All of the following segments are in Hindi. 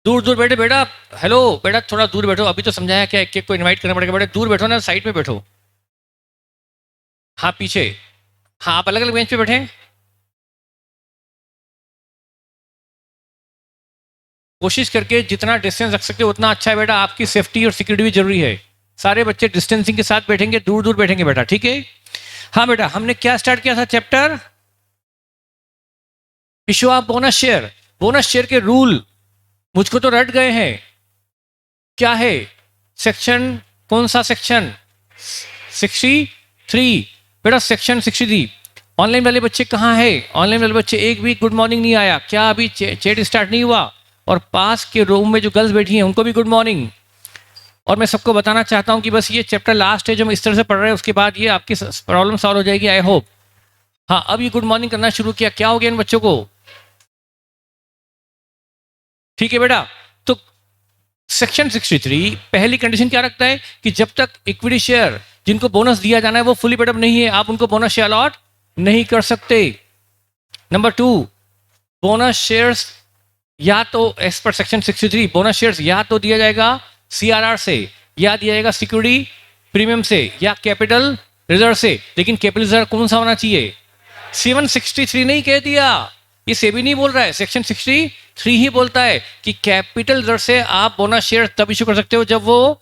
दूर दूर बैठे बेटा। हेलो बेटा, थोड़ा दूर बैठो, अभी तो समझाया क्या, एक एक को इनवाइट करना पड़ेगा। बेटा दूर बैठो ना, साइड में बैठो। हाँ पीछे। हाँ आप अलग अलग बेंच पे बैठे हैं। कोशिश करके जितना डिस्टेंस रख सकते हो उतना अच्छा है बेटा, आपकी सेफ्टी और सिक्योरिटी भी जरूरी है। सारे बच्चे डिस्टेंसिंग के साथ बैठेंगे, दूर दूर बैठेंगे बेटा, ठीक है। हाँ बेटा, हमने क्या स्टार्ट किया था chapter, issue of bonus share. Bonus share के रूल मुझको तो रट गए हैं। क्या है सेक्शन, कौन सा सेक्शन, 63। बेटा सेक्शन 63। ऑनलाइन वाले बच्चे कहाँ है? ऑनलाइन वाले बच्चे एक भी गुड मॉर्निंग नहीं आया क्या? अभी चैट स्टार्ट नहीं हुआ? और पास के रूम में जो गर्ल्स बैठी हैं उनको भी गुड मॉर्निंग। और मैं सबको बताना चाहता हूँ कि बस ये चैप्टर लास्ट है जो हम इस तरह से पढ़ रहे हैं, उसके बाद ये आपकी प्रॉब्लम सॉल्व हो जाएगी, आई होप। हाँ अब ये गुड मॉर्निंग करना शुरू किया, क्या हो गया इन बच्चों को? ठीक है बेटा। तो सेक्शन 63 पहली कंडीशन क्या रखता है कि जब तक इक्विटी शेयर जिनको बोनस दिया जाना है वो फुली पेड अप नहीं है, आप उनको बोनस शेयर अलॉट नहीं कर सकते। नंबर 2, बोनस शेयर्स या तो as per section 63 bonus shares या तो दिया जाएगा सीआरआर से, या दिया जाएगा सिक्योरिटी प्रीमियम से, या कैपिटल रिजर्व से। लेकिन कैपिटल रिजर्व कौन सा होना चाहिए? 763 नहीं कह दिया, ये सेबी नहीं बोल रहा है, सेक्शन 63 ही बोलता है कि कैपिटल रिजर्व से आप बोनस शेयर तब इशू कर सकते हो जब वो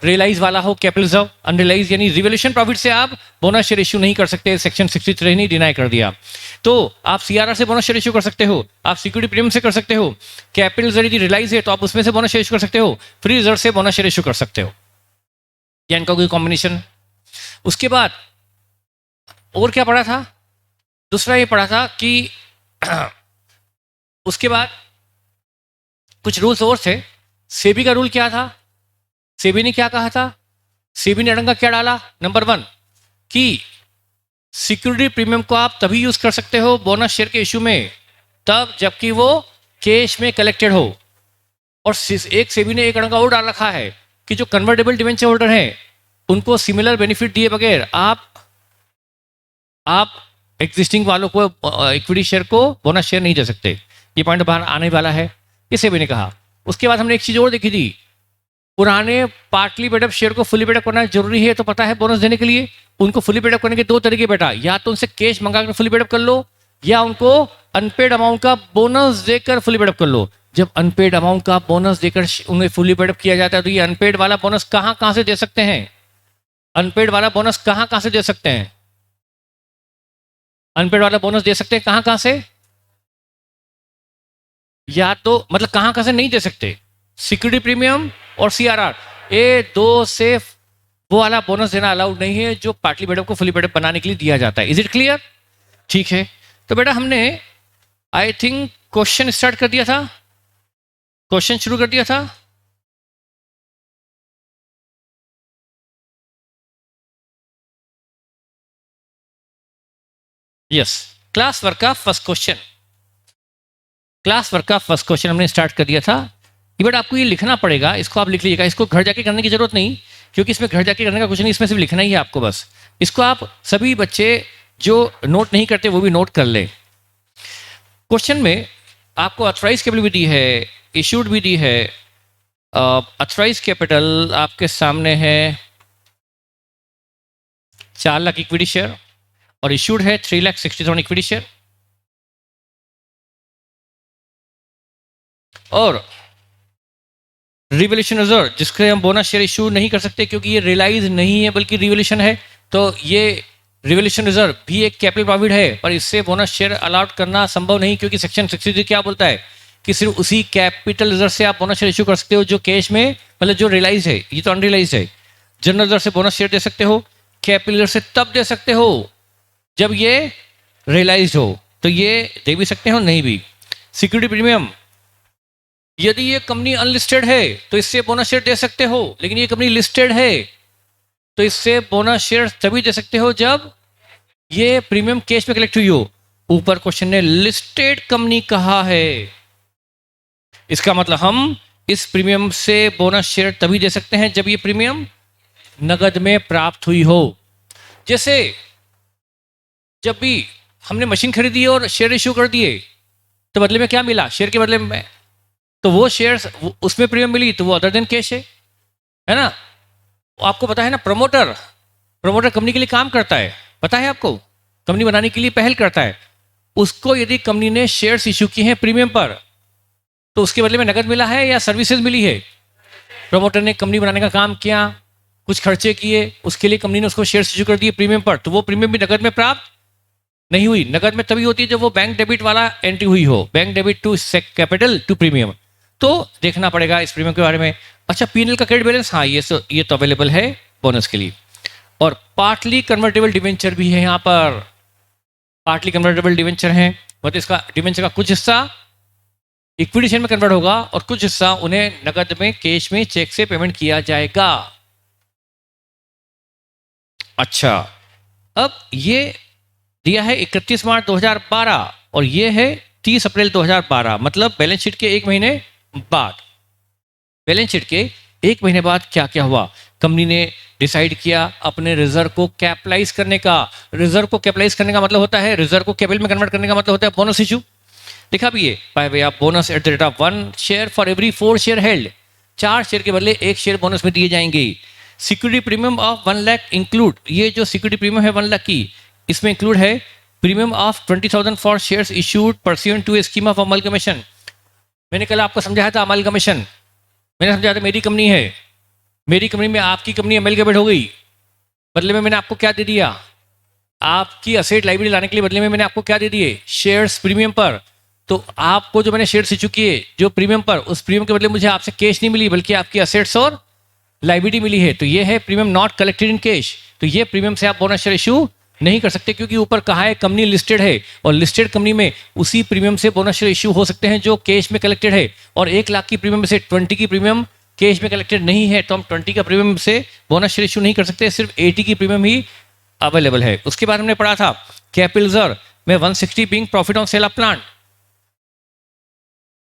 रियलाइज वाला हो। कैपिटल रिजर्व अनरियलाइज यानी रिवोल्यूशन प्रॉफिट से आप बोनस शेयर इशू नहीं कर सकते, सेक्शन 63 ने डिनाई कर दिया। तो आप सीआरआर से बोनस शेयर इशू कर सकते हो, आप सिक्योरिटी प्रीमियम से कर सकते हो, कैपिटल रिजर्व यदि रियलाइज है तो आप उसमें से बोनस शेयर इशू कर सकते हो, फ्री रिजर्व से बोनस शेयर इशू कर सकते हो, या इनका कोई कॉम्बिनेशन। उसके बाद और क्या पढ़ा था? दूसरा ये पढ़ा था कि उसके बाद कुछ रूल्स और थे। सेबी का रूल क्या था? सेबी ने क्या कहा था? सेबी ने अड़ंगा क्या डाला? नंबर 1 कि सिक्योरिटी प्रीमियम को आप तभी यूज कर सकते हो बोनस शेयर के इशू में तब जबकि वो कैश में कलेक्टेड हो। और एक सेबी ने एक अड़ंगा और डाल रखा है कि जो कन्वर्टेबल डिवेंचर होल्डर हैं उनको सिमिलर बेनिफिट दिए बगैर आप एग्जिस्टिंग वालों को इक्विटी शेयर को बोनस शेयर नहीं दे सकते। ये पॉइंट बाहर आने वाला है, इसे भी ने कहा। उसके बाद हमने एक चीज और देखी थी, पुराने पार्टली पेड अप शेयर को फुली पेड अप करना जरूरी है तो पता है बोनस देने के लिए। उनको फुली पेड अप करने के दो तरीके बेटा, या तो उनसे कैश मंगा कर फुली पेड अप कर लो, या उनको अनपेड अमाउंट का बोनस देकर फुली पेड अप कर लो। जब अनपेड अमाउंट का बोनस देकर उन्हें फुली पेड अप किया जाता है तो ये अनपेड वाला बोनस कहां कहां से दे सकते हैं? अनपेड वाला बोनस कहां कहां से दे सकते हैं? अनपेड वाला बोनस दे सकते हैं कहां कहां से? या तो मतलब कहां कहां से नहीं दे सकते? सिक्योरिटी प्रीमियम और सीआरआर, ये दो से वो वाला बोनस देना अलाउड नहीं है जो पार्टली पेड अप को फुली पेड अप बनाने के लिए दिया जाता है। Is it clear? ठीक है। तो बेटा हमने आई थिंक क्वेश्चन स्टार्ट कर दिया था, क्वेश्चन शुरू कर दिया था। यस, क्लास वर्क का फर्स्ट क्वेश्चन, क्लास वर्क का फर्स्ट क्वेश्चन हमने स्टार्ट कर दिया था। ये बेटा आपको ये लिखना पड़ेगा, इसको आप लिख लीजिएगा, इसको घर जाके करने की जरूरत नहीं क्योंकि इसमें घर जाके करने का कुछ नहीं, इसमें सिर्फ लिखना ही है आपको बस। इसको आप सभी बच्चे जो नोट नहीं करते वो भी नोट कर लें। क्वेश्चन में आपको अथराइज कैपिटल भी दी है, इशूड भी दी है। अथराइज कैपिटल आपके सामने है 4 लाख इक्विटी शेयर और इशूड है 3,60,000 इक्विटी शेयर। और रिवोल्यूशन रिजर्व जिसके हम बोनस शेयर इशू नहीं कर सकते क्योंकि ये रियलाइज नहीं है बल्कि रिवोल्यूशन है, तो ये रिवोल्यूशन रिजर्व भी एक कैपिटल प्रॉफिट है पर इससे बोनस शेयर अलॉट करना संभव नहीं क्योंकि सेक्शन 63 क्या बोलता है कि सिर्फ उसी कैपिटल रिजर्व से आप बोनस शेयर इशू कर सकते हो जो कैश में मतलब जो रियलाइज है, ये तो अनरियलाइज है। जनरल रिजर्व से बोनस शेयर दे सकते हो, कैपिटल रिजर्व से तब दे सकते हो जब ये रियलाइज हो, तो ये दे भी सकते हो नहीं भी। सिक्योरिटी प्रीमियम, यदि ये कंपनी अनलिस्टेड है तो इससे बोनस शेयर दे सकते हो, लेकिन ये कंपनी लिस्टेड है तो इससे बोनस शेयर तभी दे सकते हो जब ये प्रीमियम कैश में कलेक्ट हुई हो। ऊपर क्वेश्चन ने लिस्टेड कंपनी कहा है, इसका मतलब हम इस प्रीमियम से बोनस शेयर तभी दे सकते हैं जब ये प्रीमियम नगद में प्राप्त हुई हो। जैसे जब भी हमने मशीन खरीदी और शेयर इश्यू कर दिए तो बदले में क्या मिला? शेयर के बदले में तो वो शेयर्स उसमें प्रीमियम मिली तो वो अदर देन कैश है ना। आपको पता है ना, प्रमोटर प्रमोटर कंपनी के लिए काम करता है, पता है आपको, कंपनी बनाने के लिए पहल करता है। उसको यदि कंपनी ने शेयर्स इश्यू किए हैं प्रीमियम पर, तो उसके बदले में नकद मिला है या सर्विसेज मिली है। प्रमोटर ने कंपनी बनाने का काम किया, कुछ खर्चे किए, उसके लिए कंपनी ने उसको शेयर्स इश्यू कर दिए प्रीमियम पर, तो वो प्रीमियम भी नकद में प्राप्त नहीं हुई। नकद में तभी होती है जब वो बैंक डेबिट वाला एंट्री हुई हो, bank debit to capital to premium. तो देखना पड़ेगा इस प्रीमियम के बारे में। अच्छा, पीएनएल का क्रेडिट बैलेंस, हाँ ये तो अवेलेबल है बोनस के लिए। और पार्टली कन्वर्टेबल डिवेंचर भी है यहाँ पर, पार्टली कन्वर्टेबल डिवेंचर है, मतलब इसका डिवेंचर का कुछ हिस्सा इक्विटी शेयर में कन्वर्ट होगा और कुछ हिस्सा उन्हें नकद में कैश में चेक से पेमेंट किया जाएगा। अच्छा, अब ये दिया है 31 मार्च 2012 और ये है 30 अप्रैल 2012, मतलब बैलेंस शीट के एक महीने बाद। बैलेंस शीट के एक महीने बाद क्या क्या हुआ, कंपनी ने डिसाइड किया अपने रिजर्व को कैपिटलाइज करने का। रिजर्व को कैपिटलाइज करने का मतलब होता है, रिजर्व को कैपिटल में कन्वर्ट करने का मतलब होता है बोनस इशू। लिखा भी है, bye way of bonus eight the rate of 1 share for every 4 share held. 4 share के बदले 1 शेयर बोनस में दिए जाएंगे। Security premium of 1 lakh include, ये जो सिक्योरिटी प्रीमियम है 1 लाख की, इसमें इंक्लूड है premium of 20,000 for shares issued pursuant to a scheme of amalgamation. मैंने कल आपको समझाया था अमलगमेशन, मैंने समझाया था मेरी कंपनी है, मेरी कंपनी में आपकी कंपनी अमलगमेट हो गई, बदले में मैंने आपको क्या दे दिया, आपकी असेट लाइबिलिटी लाने के लिए बदले में मैंने आपको क्या दे दिए, शेयर्स प्रीमियम पर। तो आपको जो मैंने शेयर्स इशू किए जो प्रीमियम पर, उस प्रीमियम के बदले मुझे आपसे कैश नहीं मिली बल्कि आपकी असेट्स और लाइबिलिटी मिली है। तो ये है premium not collected in cash. तो ये प्रीमियम से आप बोनस शेयर इशू नहीं कर सकते, क्योंकि ऊपर कहा है कंपनी लिस्टेड है और लिस्टेड कंपनी में उसी प्रीमियम से बोनस शेयर इशू हो सकते हैं जो कैश में कलेक्टेड है। और 1 लाख की प्रीमियम में से 20 की प्रीमियम कैश में कलेक्टेड नहीं है, तो हम 20 का प्रीमियम से बोनस शेयर इशू नहीं कर सकते, सिर्फ 80 की प्रीमियम ही अवेलेबल है। उसके बाद हमने पढ़ा था कैपिटल रिजर्व में 160 being profit on sale of plant.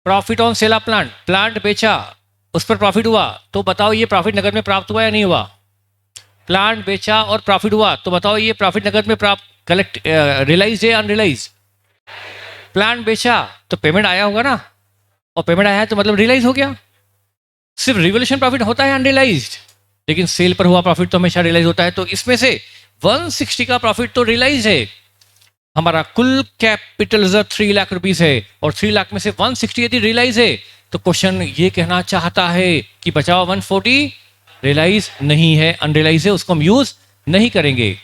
Profit on sale of plant, plant बेचा उस पर प्रॉफिट हुआ, तो बताओ ये प्रॉफिट नगद में प्राप्त हुआ या नहीं हुआ। प्लांट बेचा और प्रॉफिट हुआ, तो बताओ ये प्रॉफिट नगद में प्राप्त कलेक्ट रियलाइज है अनरियलाइज। प्लांट बेचा तो पेमेंट आया होगा ना, और पेमेंट आया है तो मतलब रियलाइज हो गया। सिर्फ रिवोल्यूशन प्रॉफिट होता है अनरियलाइज्ड, लेकिन सेल पर हुआ प्रॉफिट तो हमेशा रियलाइज होता है। तो इसमें से 160 का प्रॉफिट तो रियलाइज है। हमारा कुल कैपिटल रिजर्व 3 लाख रुपीस है और 3 लाख में से 160 यदि रियलाइज है, तो क्वेश्चन ये कहना चाहता है कि बचा हुआ 140 रियलाइज नहीं है, अनरियलाइज है, उसको हम यूज नहीं करेंगे।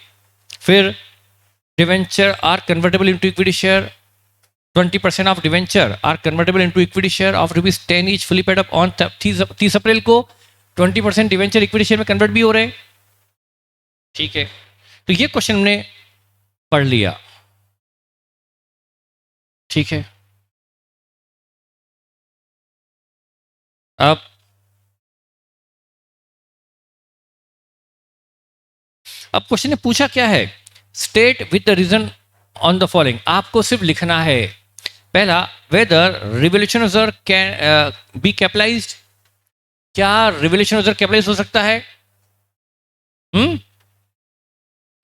फिर debenture are convertible into equity share, 20% of debenture are convertible into equity share of ₹10 each fully paid up on 30 April को। 20% डिवेंचर इक्विटी शेयर में कन्वर्ट भी हो रहे हैं, ठीक है। तो ये क्वेश्चन हमने पढ़ लिया, ठीक है। अब क्वेश्चन ने पूछा क्या है, state with the reason on the following. आपको सिर्फ लिखना है, पहला, whether revolution reserve can be capitalised, क्या रिवोल्यूशन रिजर्व कैपिटलाइज हो सकता है।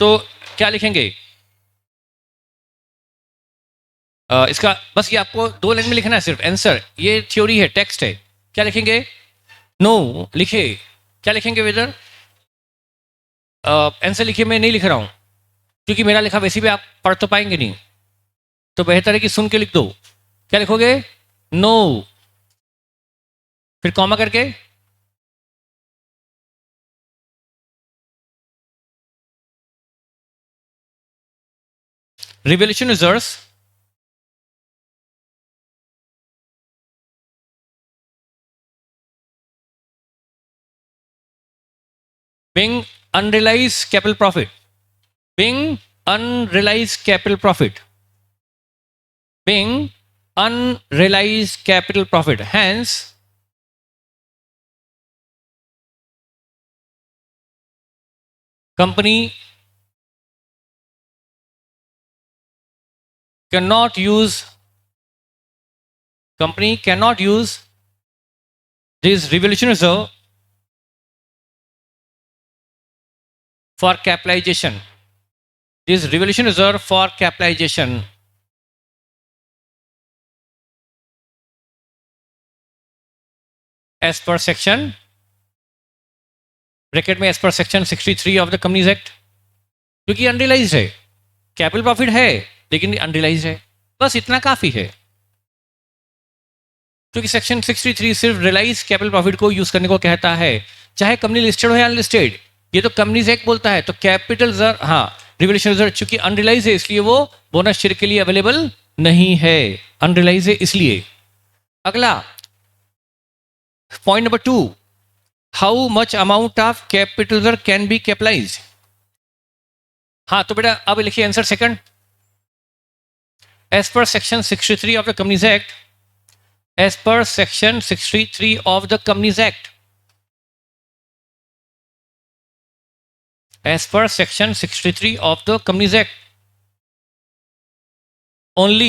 तो क्या लिखेंगे, इसका बस ये आपको 2 लाइन में लिखना है सिर्फ आंसर, ये थ्योरी है, टेक्स्ट है। क्या लिखेंगे, नो लिखे, क्या लिखेंगे वेदर, आंसर लिखिए, मैं नहीं लिख रहा हूं क्योंकि मेरा लिखा वैसे भी आप पढ़ तो पाएंगे नहीं, तो बेहतर है कि सुन के लिख दो। क्या लिखोगे, नो, फिर कॉमा करके revolution reserves being unrealized capital profit, being unrealized capital profit, being unrealized capital profit, hence company cannot use this revolution reserve for capitalization, this revolution reserve for capitalization, as per section bracket में as per section 63 of the companies act, क्योंकि अनरियलाइज है, कैपिटल प्रॉफिट है लेकिन अनरियलाइज है, बस इतना काफी है। क्योंकि सेक्शन 63 सिर्फ रियलाइज कैपिटल प्रॉफिट को यूज करने को कहता है, चाहे कंपनी लिस्टेड हो या अनलिस्टेड। ये तो कंपनीज एक्ट बोलता है, तो कैपिटल रिजर्व, हाँ रिवोल्यूशन रिजर्व चूंकि अनरियलाइज है इसलिए वो बोनस शेयर के लिए अवेलेबल नहीं है, अनरियलाइज है इसलिए। अगला point number 2, how much amount of capital reserve can be capitalise. हाँ तो बेटा अब लिखिए answer second, as per section 63 of the companies act, as per section 63 of the Companies Act, as per section 63 of the Companies Act, only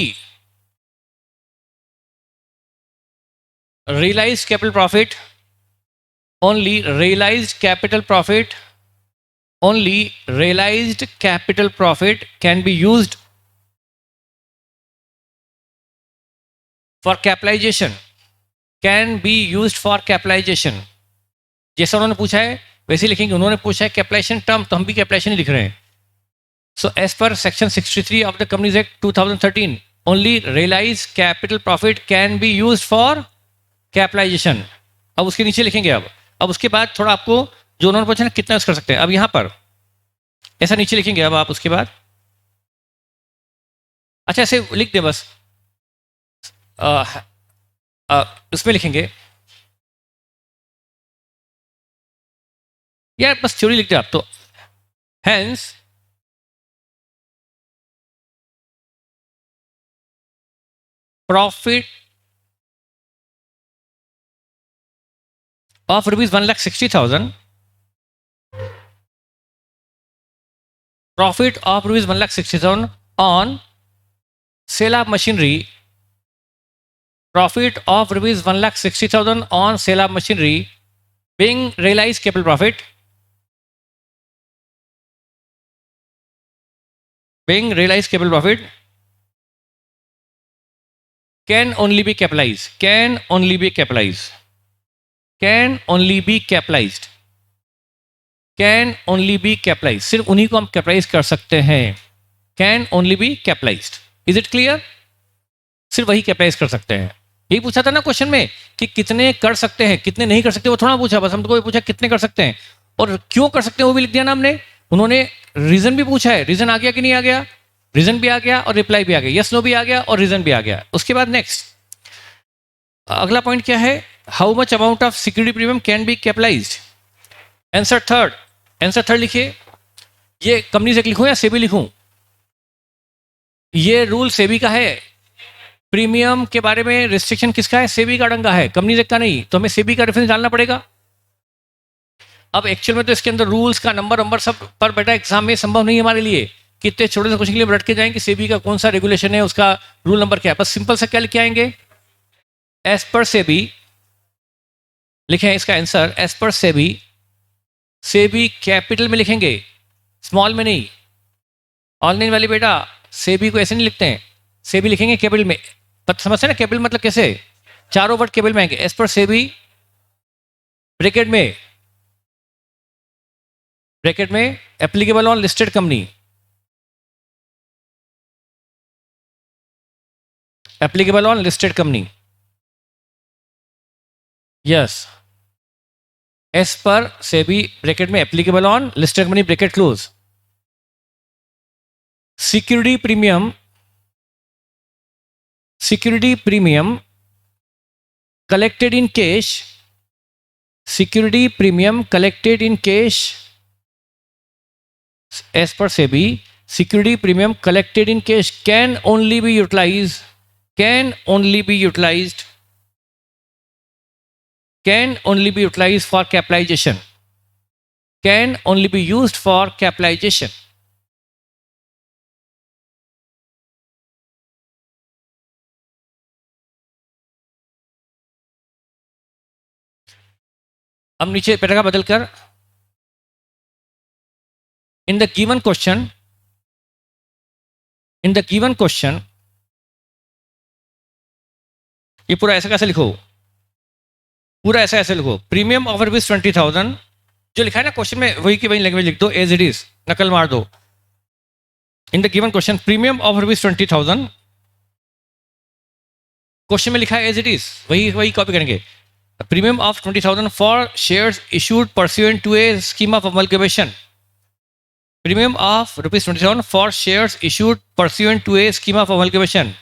realized capital profit, only realized capital profit, only realized capital profit can be used for capitalization, can be used for capitalization। जैसा उन्होंने पूछा है वैसे लिखेंगे, उन्होंने पूछा है कैपिटलाइजेशन टर्म तो हम भी कैपिटलाइजेशन ही लिख रहे हैं। So as per section 63 of the companies act 2013, only realise capital profit can be used for capitalisation. अब उसके नीचे लिखेंगे, अब उसके बाद थोड़ा आपको जो उन्होंने पूछा ना कितना यूज कर सकते हैं, अब यहां पर ऐसा नीचे लिखेंगे। अब आप उसके बाद अच्छा ऐसे लिख दे बस, उसमें लिखेंगे यार, बस थ्योरी लिख दे आप तो। Hence profit of ₹1,60,000, profit of ₹1,60,000 on sale of machinery, profit of ₹1,60,000 on sale of machinery being realized capital profit, being realized capital profit can only be capitalized, can only be capitalized, can only be capitalized, can only be capitalized, सिर्फ उन्हीं को हम कैपिटलाइज कर सकते हैं, can only be capitalized। Is it clear? सिर्फ वही कैपिटलाइज कर सकते हैं। यही पूछा था ना क्वेश्चन में कि कितने कर सकते हैं कितने नहीं कर सकते, वो थोड़ा पूछा, बस हम तो पूछा कितने कर सकते हैं और क्यों कर सकते हैं वो भी लिख दिया ना हमने। उन्होंने रीजन भी पूछा है, रीजन आ गया कि नहीं आ गया? रीजन भी आ गया और रिप्लाई भी आ गया, यस नो भी आ गया और रीजन भी आ गया। उसके बाद नेक्स्ट अगला पॉइंट क्या है, how much amount of security premium can be capitalised. Answer third, answer third लिखिए। ये कंपनी से लिखूं या सेबी लिखूं? ये रूल सेबी का है, प्रीमियम के बारे में रिस्ट्रिक्शन किसका है? सेबी का डंगा है, कंपनी का नहीं, तो हमें सेबी का रेफरेंस डालना पड़ेगा। अब एक्चुअल में तो इसके अंदर रूल्स का नंबर सब पर बेटा एग्जाम में संभव नहीं है हमारे लिए, कितने छोटे से क्वेश्चन के लिए रट के जाएं कि सेबी का कौन सा रेगुलेशन है, उसका रूल नंबर क्या है। बस सिंपल सा क्या लिखे आएंगे, एज पर सेबी लिखे हैं इसका answer, as per SEBI, SEBI capital में लिखेंगे, स्मॉल में नहीं। ऑनलाइन वाले बेटा सेबी को ऐसे नहीं लिखते हैं, सेबी लिखेंगे कैपिटल में। समझते ना कैपिटल मतलब कैसे, चारों वर्ड कैपिटल में आएंगे। एज पर सेबी ब्रैकेट में, ब्रैकेट में applicable on listed company, applicable on listed company, yes. As per SEBI bracket में applicable on listed company bracket close. Security premium, security premium collected in cash, security premium collected in cash as per SEBI, security premium collected in cash can only be utilized, can only be utilized, can only be utilized for capitalization, can only be used for capitalization। अब नीचे पैराग्राफ बदलकर, in the given question, in the given question, ये पूरा ऐसा कैसे लिखो, पूरा ऐसा ऐसे लिखो, प्रीमियम ऑफ रुपीज 20,000, जो लिखा है ना क्वेश्चन में वही की वही लैंग्वेज लिख दो एज इट इज, नकल मार दो। In the given question premium of rupees 20,000, question में लिखा है एज इट इज, वही वही कॉपी करेंगे। Premium of 20,000 for shares issued pursuant to a scheme of amalgamation. Premium of rupees 20,000 for shares issued pursuant to a scheme of amalgamation.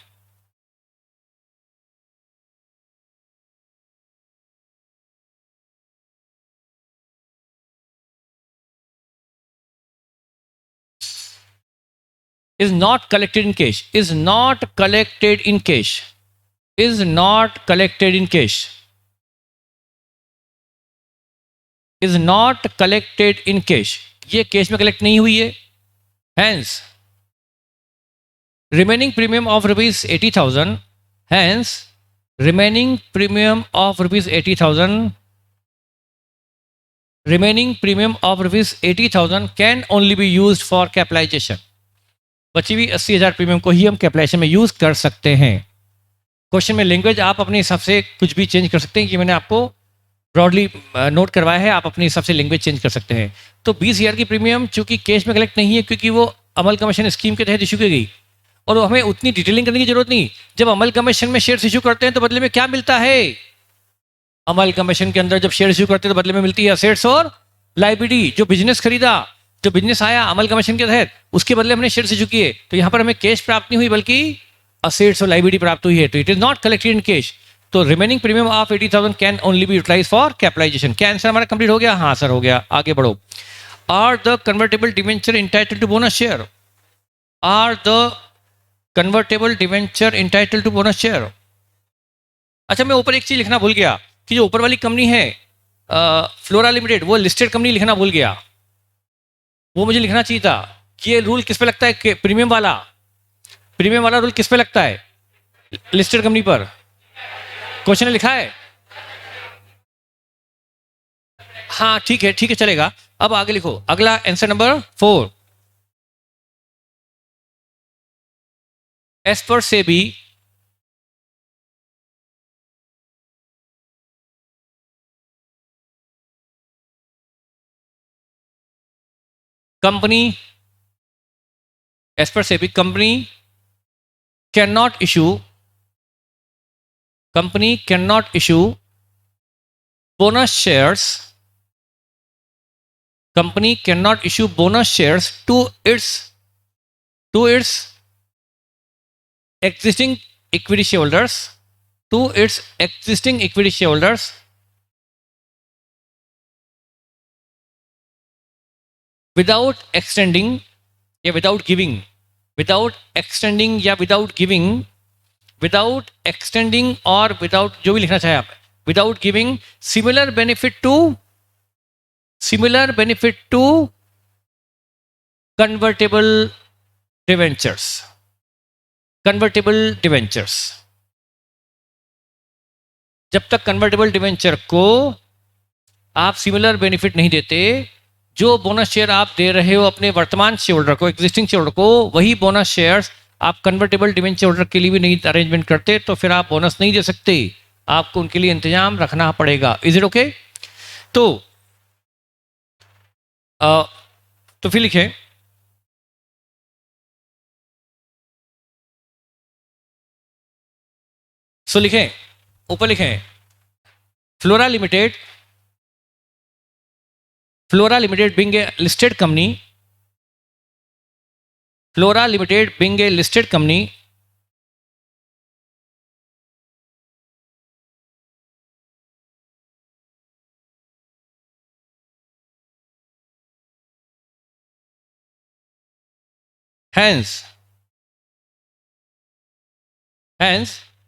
is not collected in cash, is not collected in cash, is not collected in cash, is not collected in cash, ये कैश में कलेक्ट नहीं हुई है। Hence remaining premium of rupees 80,000, hence remaining premium of rupees 80,000, remaining premium of rupees 80,000 can only be used for capitalization। बची हुई 80,000 प्रीमियम को ही हम कैपिटलाइजेशन में यूज कर सकते हैं। क्वेश्चन में लैंग्वेज आप अपने हिसाब से कुछ भी चेंज कर सकते हैं, कि मैंने आपको ब्रॉडली नोट करवाया है, आप अपने हिसाब से लैंग्वेज चेंज कर सकते हैं। तो 20,000 की प्रीमियम चूंकि कैश में कलेक्ट नहीं है, क्योंकि वो अमल कमीशन स्कीम के तहत इशू की गई, और हमें उतनी डिटेलिंग करने की जरूरत नहीं। जब अमल कमीशन में शेयर्स इशू करते हैं तो बदले में क्या मिलता है? अमल कमीशन के अंदर जब शेयर इशू करते हैं तो बदले में मिलती है असेट्स और लायबिलिटी। जो बिजनेस खरीदा, जो बिजनेस आया अमल कमीशन के तहत, उसके बदले हमने शेयर इशू किए, तो यहाँ पर हमें कैश प्राप्त नहीं हुई बल्कि असेट्स और लायबिलिटी प्राप्त हुई है। तो it is not collected in cash. तो remaining premium of 80,000 can only be utilise for capitalisation. क्या आंसर हमारा कंप्लीट हो गया? हाँ सर हो गया। आगे बढ़ो। Are the convertible debenture entitle to bonus share? Are the convertible debenture entitle to bonus share? अच्छा, मैं ऊपर एक चीज लिखना भूल गया कि जो ऊपर वाली कंपनी है फ्लोरा लिमिटेड, वो लिस्टेड कंपनी लिखना भूल गया। वो मुझे लिखना चाहिए था कि ये रूल किस पे लगता है, प्रीमियम वाला, प्रीमियम वाला रूल किस पे लगता है? लिस्टेड कंपनी पर। क्वेश्चन में लिखा है। हाँ ठीक है, ठीक है, चलेगा। अब आगे लिखो, अगला answer number 4। As per SEBI company, as per SEBI, company cannot issue bonus shares. Company cannot issue bonus shares to its existing equity shareholders, without extending या without giving, without extending या without giving, without extending और without, जो भी लिखना चाहे आप, without giving similar benefit to convertible debentures, जब तक कन्वर्टेबल डिवेंचर को आप सिमिलर बेनिफिट नहीं देते, जो बोनस शेयर आप दे रहे हो अपने वर्तमान शेयर होल्डर को, एग्जिस्टिंग शेयर होल्डर को, वही बोनस शेयर्स आप कन्वर्टेबल डिवेंचर होल्डर के लिए भी नहीं अरेंजमेंट करते, तो फिर आप बोनस नहीं दे सकते, आपको उनके लिए इंतजाम रखना पड़ेगा। Is it okay? तो फिर लिखें, लिखें, ऊपर लिखें, flora limited being a listed company, Flora Limited being a listed company, hence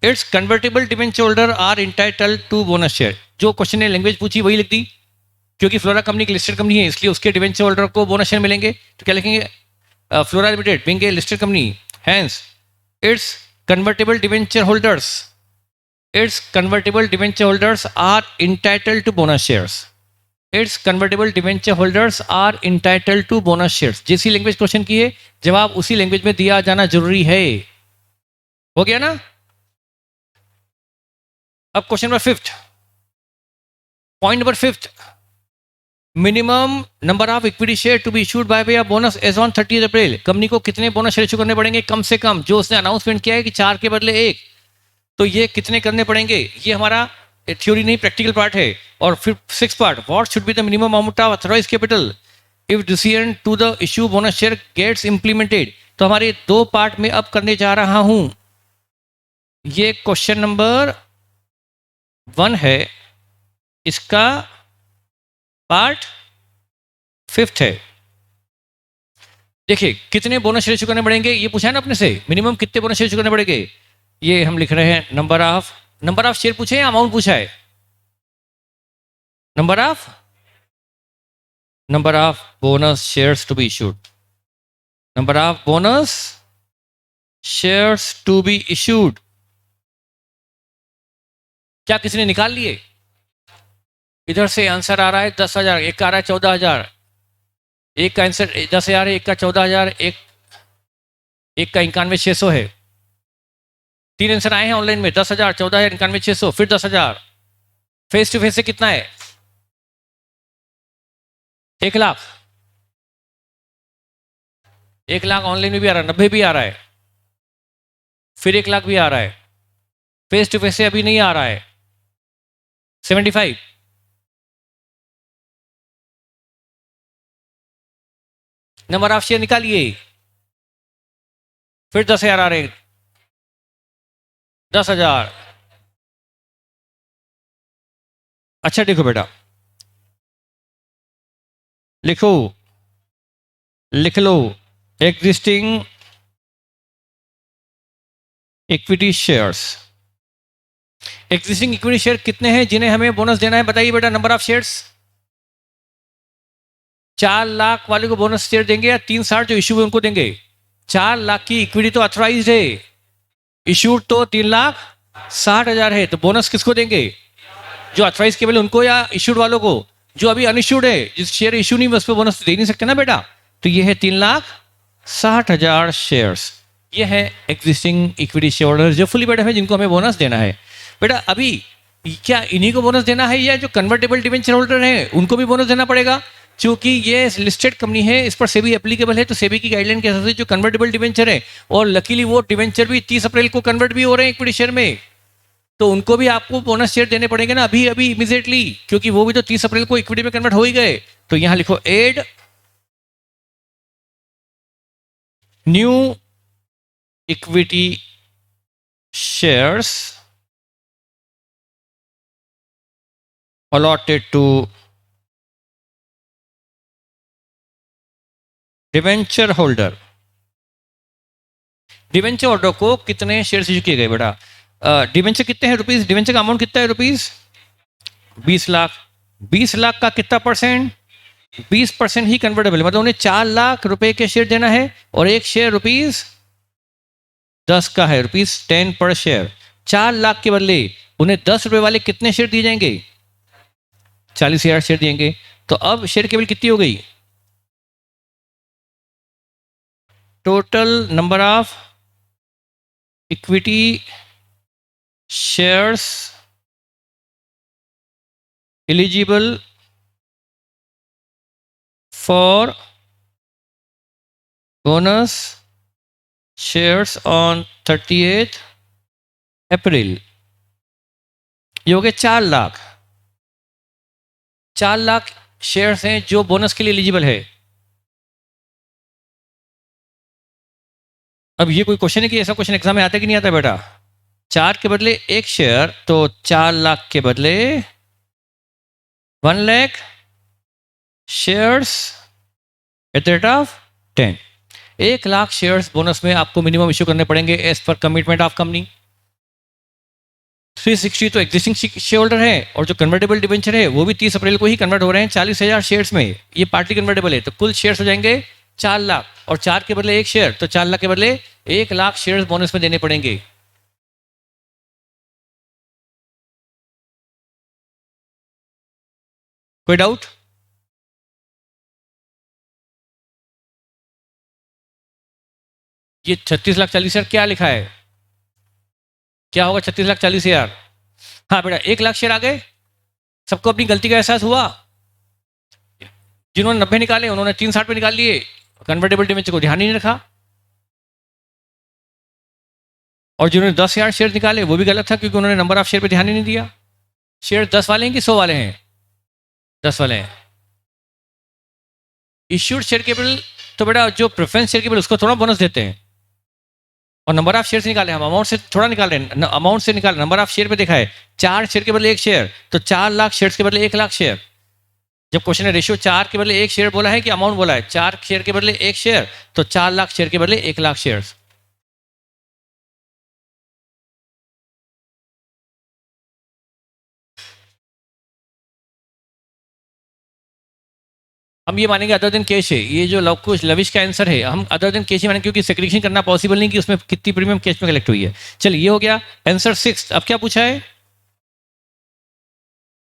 its convertible debenture holder are entitled to bonus share। जो क्वेश्चन ने लैंग्वेज पूछी वही लिख दी, क्योंकि फ्लोरा कंपनी की लिस्टेड कंपनी है इसलिए उसके डिवेंचर होल्डर को बोनस शेयर मिलेंगे। तो क्या लिखेंगे? Flora limited being a listed company, hence its convertible debenture holders are entitled to bonus shares. Its convertible debenture holders are entitled to bonus shares. जैसी लैंग्वेज क्वेश्चन की है, जवाब उसी लैंग्वेज में दिया जाना जरूरी है। हो गया ना? अब question number 5। Point number 5, minimum number of equity share to be issued by way of bonus as on 30 April. Company को कितने बोनस शेयर इशू करने पड़ेंगे? कम से कम, जो उसने अनाउंसमेंट किया है कि 4 के बदले 1, तो ये कितने करने पड़ेंगे? ये हमारा थ्योरी नहीं, प्रैक्टिकल पार्ट है। और फिर 6 part, what should be the minimum amount of authorised capital if decision to the issue bonus share gets implemented. तो हमारे 2 पार्ट में अब करने जा रहा हूं। ये क्वेश्चन नंबर 1 है, इसका पार्ट 5 है। देखिए कितने बोनस शेयर इशू करने पड़ेंगे, ये पूछा है ना अपने से, मिनिमम कितने बोनस शेयर इशू करने पड़ेंगे। ये हम लिख रहे हैं नंबर ऑफ शेयर पूछे या अमाउंट पूछा है? Number of bonus shares to be issued, number of bonus shares to be issued. क्या किसी ने निकाल लिए? इधर से आंसर आ रहा है 10,000, एक का आ रहा है 14,000, एक का आंसर 10,000 है, एक का 14,000, एक का 91,600 है। 3 आंसर आए हैं ऑनलाइन में, 10,000, 14,000, 91,600, फिर 10,000। फेस टू फेस से कितना है? 1 लाख। 1 लाख ऑनलाइन में भी आ रहा है, 90 भी आ रहा है, फिर 1 लाख भी आ रहा है। फेस टू फेस से अभी नहीं आ रहा है 75। नंबर ऑफ शेयर निकालिए, फिर 10,000 आ रहे, 10,000। अच्छा देखो बेटा, लिख लो existing equity shares. Existing equity share कितने हैं जिन्हें हमें बोनस देना है? बताइए बेटा, नंबर ऑफ शेयर्स। 4 लाख वाले को बोनस शेयर देंगे या 360 जो इश्यू है उनको देंगे? 4 लाख की इक्विटी तो अथोराइज है, इश्यूड तो 3,60,000 है, तो बोनस किसको देंगे? जो अथोराइज केवल उनको या इश्यूड वालों को? जो अभी अनइश्यूड है, जिस शेयर इश्यू नहीं, उस पर बोनस दे नहीं सकते ना बेटा। तो ये है 3,60,000 शेयर्स। ये है एग्जिस्टिंग इक्विटी शेयर होल्डर जो फुली बैठे हैं, जिनको हमें बोनस देना है। बेटा अभी क्या इन्हीं को बोनस देना है या जो कन्वर्टेबल डिवेंचर होल्डर हैं उनको भी बोनस देना पड़ेगा? क्योंकि ये लिस्टेड कंपनी है, इस पर सेबी एप्लीकेबल है, तो सेबी की गाइडलाइन के हिसाब से जो कन्वर्टेबल डिवेंचर है, और लकीली वो डिवेंचर भी 30 अप्रैल को कन्वर्ट भी हो रहे हैं इक्विटी शेयर में, तो उनको भी आपको बोनस शेयर देने पड़ेंगे ना अभी इमीडिएटली, क्योंकि वो भी तो 30 अप्रैल को इक्विटी में कन्वर्ट हो ही गए। तो यहां लिखो add new equity shares allotted to debenture holder. Debenture holder को कितने शेयर इश्यू किए गए बेटा? डिवेंचर कितने हैं रुपीस? डिवेंचर का अमाउंट कितना है रुपीस? 20 लाख। 20 लाख का कितना परसेंट? 20% ही कन्वर्टेबल है, मतलब उन्हें 4 लाख रुपए के शेयर देना है, और एक शेयर रुपीस 10 का है, रुपीस 10 पर शेयर। 4 लाख के बदले उन्हें 10 रुपए वाले कितने शेयर दिए जाएंगे? 40,000 शेयर देंगे। तो अब शेयर केवल कितनी हो गई? Total number of equity shares eligible for bonus shares on 30 अप्रैल, ये हो गए 4 लाख। 4 लाख शेयर्स हैं जो बोनस के लिए एलिजिबल है। अब ये कोई क्वेश्चन है कि ऐसा क्वेश्चन एग्जाम में आता है कि नहीं आता बेटा? 4 के बदले 1 शेयर, तो 4 लाख के बदले 1 lakh shares at the rate of 10। 1 lakh shares bonus में आपको मिनिमम इश्यू करने पड़ेंगे as per commitment of company. 360 तो एग्जिस्टिंग शेयर होल्डर है, और जो कन्वर्टेबल डिवेंचर है वो भी 30 अप्रैल को ही कन्वर्ट हो रहे हैं 40,000 शेयर्स में। ये पार्टी कन्वर्टेबल है, तो कुल शेयर्स हो जाएंगे 4 लाख, और 4 के बदले 1 शेयर, तो 4 लाख के बदले 1 लाख शेयर्स बोनस में देने पड़ेंगे। कोई डाउट? ये 36,40,000 क्या लिखा है? क्या होगा 36,40,000? हाँ बेटा, 1 लाख शेयर आ गए, सबको अपनी गलती का एहसास हुआ? जिन्होंने 90 निकाले उन्होंने 360 पे निकाल लिए, कन्वर्टेबल डिवेंचर को ध्यान ही नहीं रखा। और जिन्होंने 10,000 शेयर निकाले वो भी गलत था, क्योंकि उन्होंने नंबर ऑफ शेयर पे ध्यान ही नहीं दिया। शेयर 10 वाले हैं कि 100 वाले हैं? 10 वाले हैं। इश्यूड शेयर कैपिटल तो बेटा जो प्रेफरेंस शेयर कैपिटल उसको थोड़ा बोनस देते हैं, और नंबर ऑफ शेयर से निकाले, हम अमाउंट से थोड़ा निकाल रहे हैं, अमाउंट से निकाल, नंबर ऑफ शेयर पे देखा है 4 शेयर के बदले 1 शेयर, तो 4 लाख शेयर के बदले 1 लाख शेयर। जब क्वेश्चन ने रेशियो 4 के बदले 1 शेयर बोला है कि अमाउंट बोला है, 4 शेयर के बदले 1 शेयर, तो 4 लाख शेयर के बदले 1 लाख शेयर। हम ये मानेंगे अदर देन कैश है, ये जो लविश का आंसर है हम अदर देन कैश ही मानेंगे, क्योंकि सेक्रेशन करना पॉसिबल नहीं कि उसमें कितनी प्रीमियम कैश में कलेक्ट हुई है। चलिए ये हो गया आंसर 6। अब क्या पूछा है?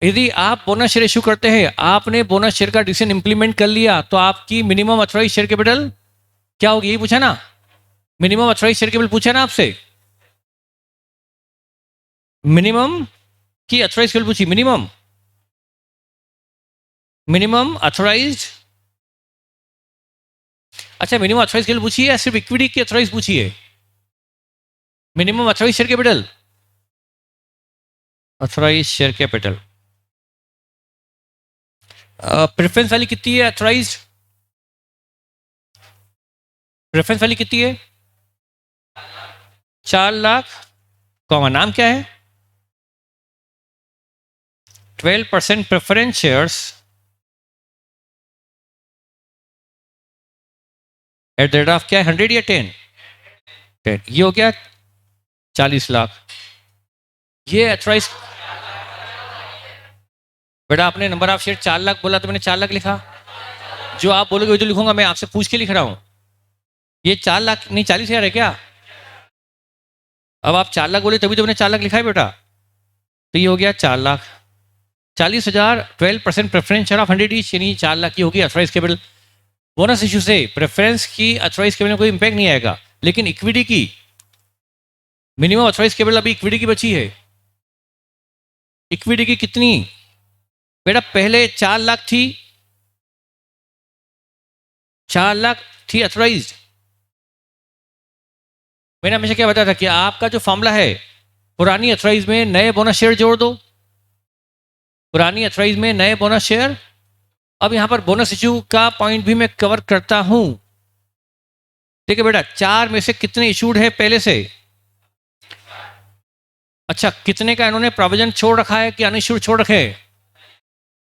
यदि आप बोनस शेयर इशू करते हैं, आपने बोनस शेयर का डिसीजन इंप्लीमेंट कर लिया, तो आपकी मिनिमम अथॉराइज्ड शेयर कैपिटल क्या होगी? ये पूछा ना, मिनिमम अथॉराइज्ड शेयर कैपिटल पूछा ना आपसे, मिनिमम की अथॉराइज्ड कैपिटल पूछी, मिनिमम अथॉराइज्ड, अच्छा मिनिमम अथॉराइज्ड कैपिटल पूछी है या सिर्फ इक्विटी की अथॉराइज्ड पूछी है? Minimum authorised share capital, authorised share capital preference वाली कितनी है? अथॉराइज्ड प्रेफरेंस वाली कितनी है? 4 लाख, कॉमा नाम क्या है? 12% preference shares at the rate of क्या है, 100 या 10? ये हो गया 40 लाख। ये अथॉराइज, बेटा आपने नंबर ऑफ शेयर 4 लाख बोला तो मैंने 4 लाख लिखा, जो आप बोलोगे वो जो लिखूंगा, मैं आपसे पूछ के लिख रहा हूं। ये 4 लाख नहीं 40,000 है क्या? अब आप 4 लाख बोले तभी तो मैंने 4 लाख लिखा है बेटा, तो ये हो गया 4 lakh, 40,000, 12% preference share of 100 each, यानी 4 लाख की होगी अथॉराइज कैपिटल। बोनस इशू से प्रेफरेंस की अथॉराइज कैपिटल में कोई इंपैक्ट नहीं आएगा, लेकिन इक्विटी की मिनिमम अथॉराइज कैपिटल अभी इक्विटी की बची है। इक्विटी की कितनी बेटा? पहले 4 लाख थी, 4 लाख थी अथॉराइज्ड। मैंने हमेशा क्या बताया था कि आपका जो फॉर्मूला है, पुरानी अथॉराइज में नए बोनस शेयर जोड़ दो, पुरानी अथॉराइज में नए बोनस शेयर। अब यहां पर बोनस इशू का पॉइंट भी मैं कवर करता हूं। ठीक है बेटा, 4 में से कितने इशूड है पहले से? अच्छा, कितने का इन्होंने प्रोविजन छोड़ रखा है कि अनइशूड छोड़ रखे?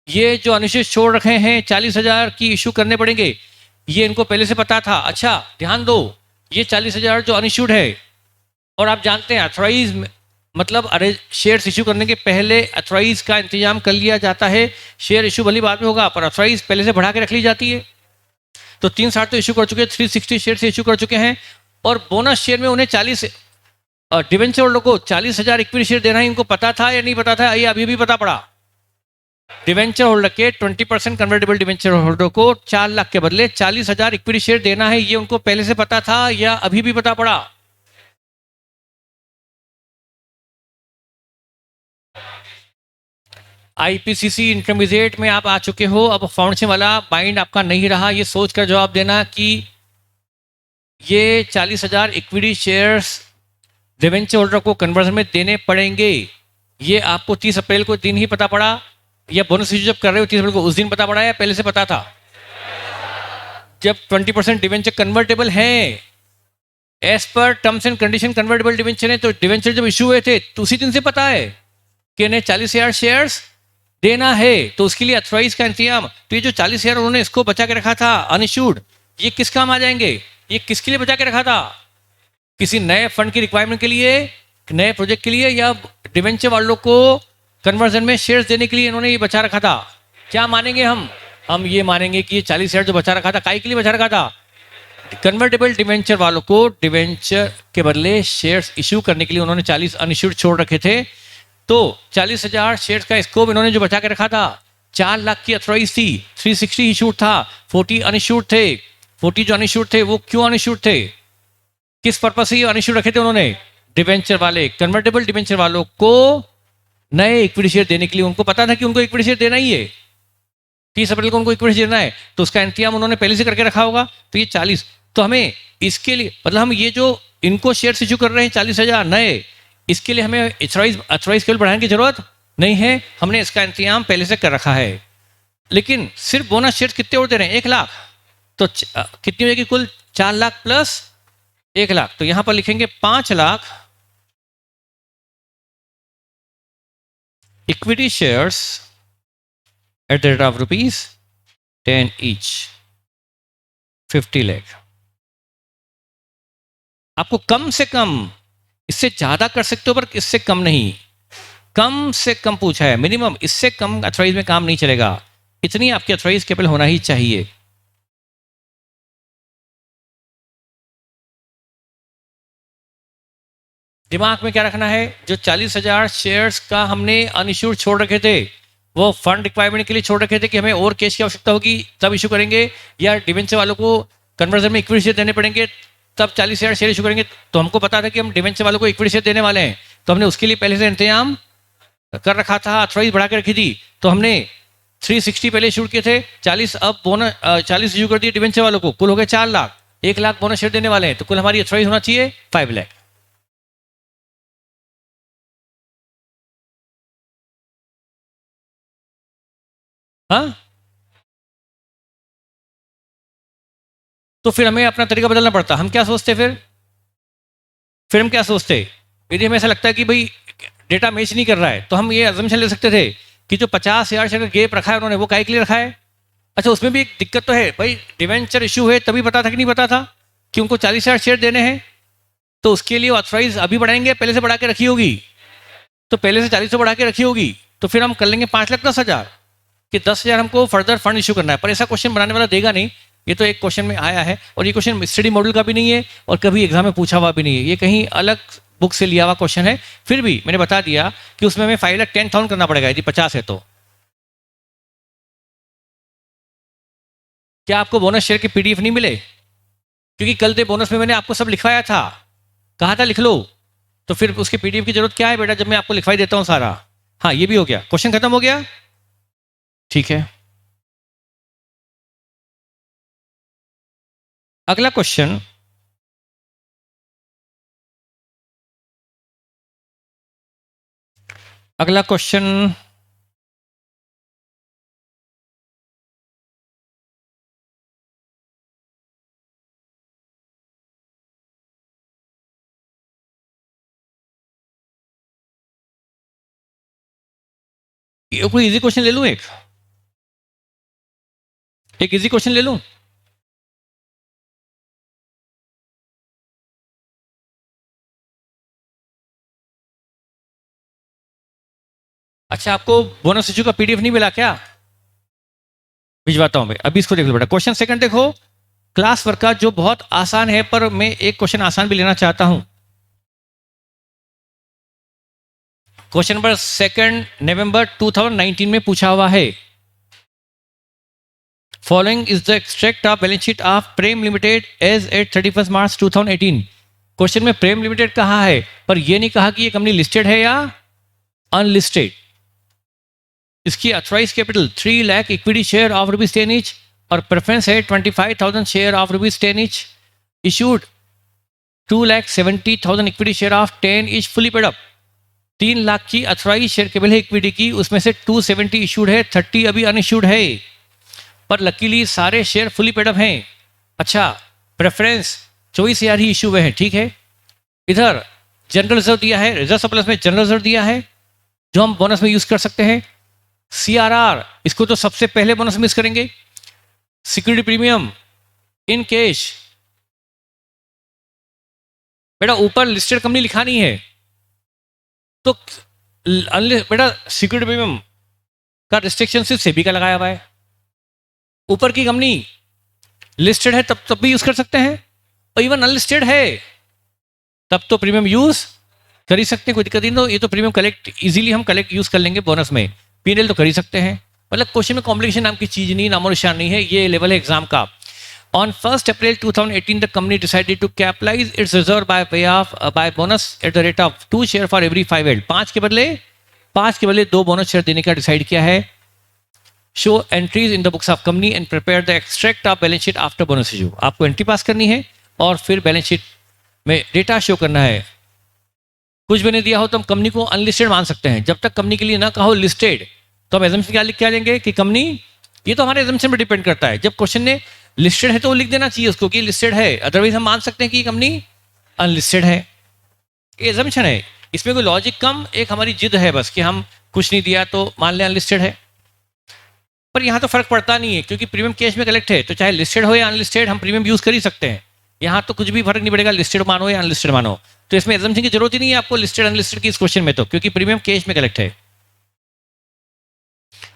ये जो अनइशूड छोड़ रखे हैं 40,000 की इशू करने पड़ेंगे, ये इनको पहले से पता था। अच्छा ध्यान दो, ये 40,000 जो अनइशूड है, और आप जानते हैं अथॉराइज मतलब अरे शेयर्स इशू करने के पहले अथॉराइज का इंतजाम कर लिया जाता है। शेयर इशू भली बाद में होगा, पर अथॉराइज पहले से बढ़ा के रख ली जाती है। तो 360 तो इशू कर चुके हैं, 360 शेयर से इशू कर चुके हैं, और बोनस शेयर में उन्हें 40 डिवेंचर होल्डर को 40,000 इक्विटी शेयर देना है। इनको पता था या नहीं पता था? ये अभी भी पता पड़ा। डिवेंचर होल्डर के 20% कन्वर्टेबल डिवेंचर होल्डर को 4 लाख के बदले 40,000 इक्विटी शेयर देना है, ये उनको पहले से पता था या अभी भी पता पड़ा? आईपीसीसी इंटरमीडिएट में आप आ चुके हो, अब फाउंडेशन वाला बाइंड आपका नहीं रहा। ये सोचकर जवाब देना कि ये 40,000 इक्विटी शेयर्स डिवेंचर होल्डर को कन्वर्जन में देने पड़ेंगे। ये आपको 30 अप्रैल को दिन ही पता पड़ा, या बोनस इशू जब कर रहे हो 30 अप्रैल को उस दिन पता पड़ा, या पहले से पता था? जब 20% डिवेंचर कन्वर्टेबल है, as per terms and condition convertible debenture है, तो डिवेंचर जब इशू हुए थे तो उसी दिन से पता है कि इन्हें 40,000 शेयर्स देना है, तो उसके लिए अथॉराइज का इंतजाम। तो ये जो 40,000 उन्होंने इसको बचा के रखा था अनइशूड, ये किस काम आ जाएंगे? ये किसके लिए बचा के रखा था? किसी नए फंड की रिक्वायरमेंट के लिए, नए प्रोजेक्ट के लिए, या डिवेंचर वालों को कन्वर्जन में शेयर्स देने के लिए इन्होंने ये बचा रखा था? क्या मानेंगे हम ये मानेंगे कि ये 40,000 जो बचा रखा था, काय के लिए बचा रखा था? कन्वर्टेबल डिवेंचर वालों को डिवेंचर के बदले शेयर्स इशू करने के लिए उन्होंने 40 अनइशूड छोड़ रखे थे। तो 40,000 शेयर्स का स्कोप इन्होंने जो बचा के रखा था, 4 लाख की अथॉराइज थी, 360 इशूड था, 40 अनइशूड थे। 40 जो अनइशूड थे वो क्यों अनइशूड थे? किस पर्पज से ये अनइशूड रखे थे उन्होंने? डिवेंचर वाले, कन्वर्टेबल डिवेंचर वालों को नए इक्विटी शेयर देने के लिए उनको पता था कि उनको इक्विटी शेयर देना ही है, 30 अप्रैल को उनको इक्विटी शेयर देना है, तो उसका इंतजाम उन्होंने पहले से करके रखा होगा। तो ये 40, तो हमें इसके लिए मतलब हम ये जो इनको शेयर इशू कर रहे हैं 40,000 नए, इसके लिए हमें अथराइज केवल बढ़ाने की जरूरत नहीं है, हमने इसका इंतजाम पहले से कर रखा है। लेकिन सिर्फ बोनस शेयर कितने और दे रहे हैं? 1 लाख, तो कितनी होगी कुल? 4 लाख प्लस 1 लाख, तो यहां पर लिखेंगे 5 lakh equity shares at the rate of ₹10 each, 50 lakh. आपको कम से कम, इससे ज्यादा कर सकते हो पर इससे कम नहीं, कम से कम पूछा है, मिनिमम, इससे कम अथराइज में काम नहीं चलेगा, इतनी आपकी अथराइज केवल होना ही चाहिए। दिमाग में क्या रखना है, जो 40,000 शेयर्स का हमने अनइश्यूड छोड़ रखे थे, वो फंड रिक्वायरमेंट के लिए छोड़ रखे थे कि हमें और कैश की आवश्यकता होगी तब इशू करेंगे, या डिवेंचर वालों को कन्वर्जन में इक्विटी शेयर देने पड़ेंगे तब 40,000 शेयर इशू करेंगे। तो हमको पता था कि हम डिवेंचर वालों को इक्विटी शेयर देने वाले हैं, तो हमने उसके लिए पहले से इंतजाम कर रखा था, अथराइज बढ़ा के रखी थी। तो हमने 360 पहले इशू किए थे, 40 अब बोनस 40 इशू कर दिए डिवेंचर वालों को, कुल हो गए 4 लाख, 1 लाख बोनस शेयर देने वाले हैं, तो कुल हमारी अथराइज होना चाहिए 5 लाख। हाँ, तो फिर हमें अपना तरीका बदलना पड़ता। हम क्या सोचते फिर हम क्या सोचते, यदि हमें ऐसा लगता है कि भाई डेटा मैच नहीं कर रहा है, तो हम ये अजम्पशन ले सकते थे कि जो 50,000 शेयर का गैप रखा है उन्होंने, वो काहे के लिए रखा है? अच्छा, उसमें भी एक दिक्कत तो है भाई, डिवेंचर इशू है तभी पता था कि नहीं पता था कि उनको 40,000 शेयर देने हैं, तो उसके लिए अथराइज अभी बढ़ाएंगे, पहले से बढ़ा के रखी होगी, तो पहले से 40 से बढ़ा के रखी होगी, तो फिर हम कर लेंगे 5,10,000 कि 10,000 हमको फर्दर फंड इशू करना है। पर ऐसा क्वेश्चन बनाने वाला देगा नहीं, ये तो एक क्वेश्चन में आया है, और ये क्वेश्चन स्टडी मॉडल का भी नहीं है और कभी एग्जाम में पूछा हुआ भी नहीं है, ये कहीं अलग बुक से लिया हुआ क्वेश्चन है। फिर भी मैंने बता दिया कि उसमें हमें 5,10,000 करना पड़ेगा यदि 50 है तो। क्या आपको बोनस शेयर की पीडीएफ नहीं मिले? क्योंकि कल दे बोनस में मैंने आपको सब लिखवाया था, कहा था लिख लो, तो फिर उसके पीडीएफ की जरूरत क्या है बेटा, जब मैं आपको लिखवाई देता हूं सारा। हाँ, ये भी हो गया, क्वेश्चन खत्म हो गया, ठीक है। अगला क्वेश्चन, अगला क्वेश्चन कोई इजी क्वेश्चन ले लूं, एक इजी क्वेश्चन ले लूं। अच्छा, आपको बोनस इशू का पीडीएफ नहीं मिला क्या? भिजवाता हूं मैं, अभी इसको देख लो बेटा। क्वेश्चन सेकंड देखो, क्लास वर्क का जो बहुत आसान है, पर मैं एक क्वेश्चन आसान भी लेना चाहता हूं। क्वेश्चन नंबर सेकंड नवंबर 2019 में पूछा हुआ है, following is the extract of balance sheet of Prem limited as at 31 March 2018। Question में प्रेम लिमिटेड कहा है, पर यह नहीं कहा कि ये कंपनी लिस्टेड है या अनलिस्टेड। इसकी authorise capital 3 lakh equity share of ₹10 each, और प्रेफरेंस है 25,000 share of ₹10 each. Issued 2,70,000 equity share of 10 each fully paid up. 3 lakh की अथराइज शेयर केवल है इक्विटी की, उसमें से 270 इशूड है, 30 अभी अनइशूड है, पर लकीली सारे शेयर फुली पेड अप हैं। अच्छा, प्रेफरेंस 24,000 ही इशू हुए हैं, ठीक है। इधर जनरल रिजर्व दिया है, रिजर्व सरप्लस में जनरल रिजर्व दिया है जो हम बोनस में यूज कर सकते हैं। सीआरआर, इसको तो सबसे पहले बोनस में यूज करेंगे। सिक्योरिटी प्रीमियम इन कैश, बेटा ऊपर लिस्टेड कंपनी लिखा नहीं है, तो बेटा सिक्योरिटी प्रीमियम का रिस्ट्रिक्शन सिर्फ सेबी का लगाया हुआ है। ऊपर की कंपनी लिस्टेड है तब भी यूज कर सकते हैं, और इवन अनलिस्टेड है तब तो प्रीमियम यूज कर ही सकते हैं, कोई दिक्कत नहीं। तो ये तो प्रीमियम कलेक्ट इजीली हम कलेक्ट यूज कर लेंगे बोनस में, पीएनएल तो कर ही सकते हैं। मतलब क्वेश्चन में कॉम्प्लिकेशन नाम की चीज नहीं, नामो निशान नहीं है, ये लेवल है एग्जाम का। On 1st April 2018, the company decided to capitalize its reserve by way of by bonus at the rate of 2 share for every 5 held। 5 के बदले 5 के बदले 2 बोनस शेयर देने का डिसाइड किया है। Show entries in the books of company and prepare the extract of balance sheet after bonus issue. आपको एंट्री पास करनी है और फिर बैलेंस शीट में डेटा शो करना है। कुछ भी नहीं दिया हो तो हम कंपनी को अनलिस्टेड मान सकते हैं। जब तक कंपनी के लिए ना कहो लिस्टेड, तो हम एजम्पशन क्या लिख के आ जाएंगे कि कंपनी, ये तो हमारे एजम्पशन पर डिपेंड करता है। जब क्वेश्चन ने लिस्टेड है तो वो लिख देना चाहिए उसको कि लिस्टेड है, अदरवाइज हम मान सकते हैं कि कंपनी अनलिस्टेड है। ये एजम्पशन है, इसमें कोई लॉजिक कम, एक हमारी जिद है बस कि हम कुछ नहीं दिया तो मान लें अनलिस्टेड है। पर यहाँ तो फर्क पड़ता नहीं है क्योंकि प्रीमियम कैश में कलेक्ट है, तो चाहे लिस्टेड हो या अनलिस्टेड हम प्रीमियम यूज कर ही सकते हैं। यहाँ तो कुछ भी फर्क नहीं पड़ेगा, लिस्टेड मानो या अनलिस्टेड मानो। तो इसमें एजम्पशन की जरूरत ही नहीं है आपको लिस्टेड अनलिस्टेड की इस क्वेश्चन में, तो क्योंकि प्रीमियम कैश में कलेक्ट है।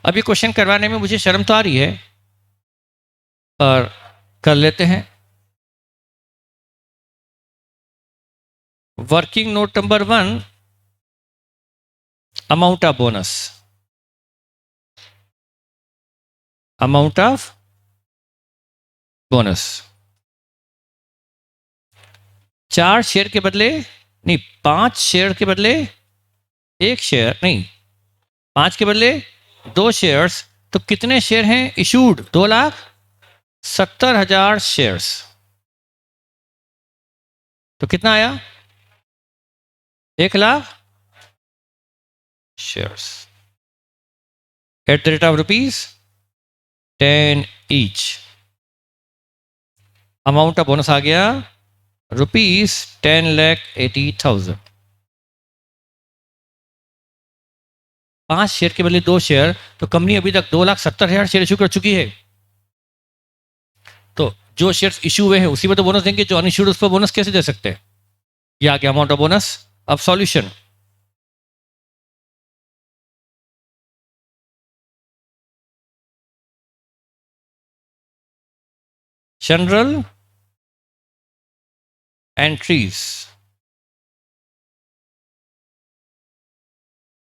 अब ये क्वेश्चन करवाने में मुझे शर्म तो आ रही है, और कर लेते हैं। Working note number 1, amount of bonus, amount of bonus. 4 share के बदले नहीं, 5 शेयर के बदले 1 शेयर नहीं, 5 के बदले 2 शेयर्स, तो कितने शेयर हैं इशूड? 2,70,000 शेयर्स। तो कितना आया? 1,00,000 shares at the rate of ₹10 each. Amount of bonus आ गया ₹10,80,000। 5 शेयर के बदले 2 शेयर, तो कंपनी अभी तक 2,70,000 शेयर इशू कर चुकी है। तो जो शेयर्स इशू हुए हैं उसी में तो बोनस देंगे, जो अनइशूड उस पर बोनस कैसे दे सकते हैं? ये आ गया अमाउंट ऑफ बोनस। अब सॉल्यूशन, जनरल एंट्रीज।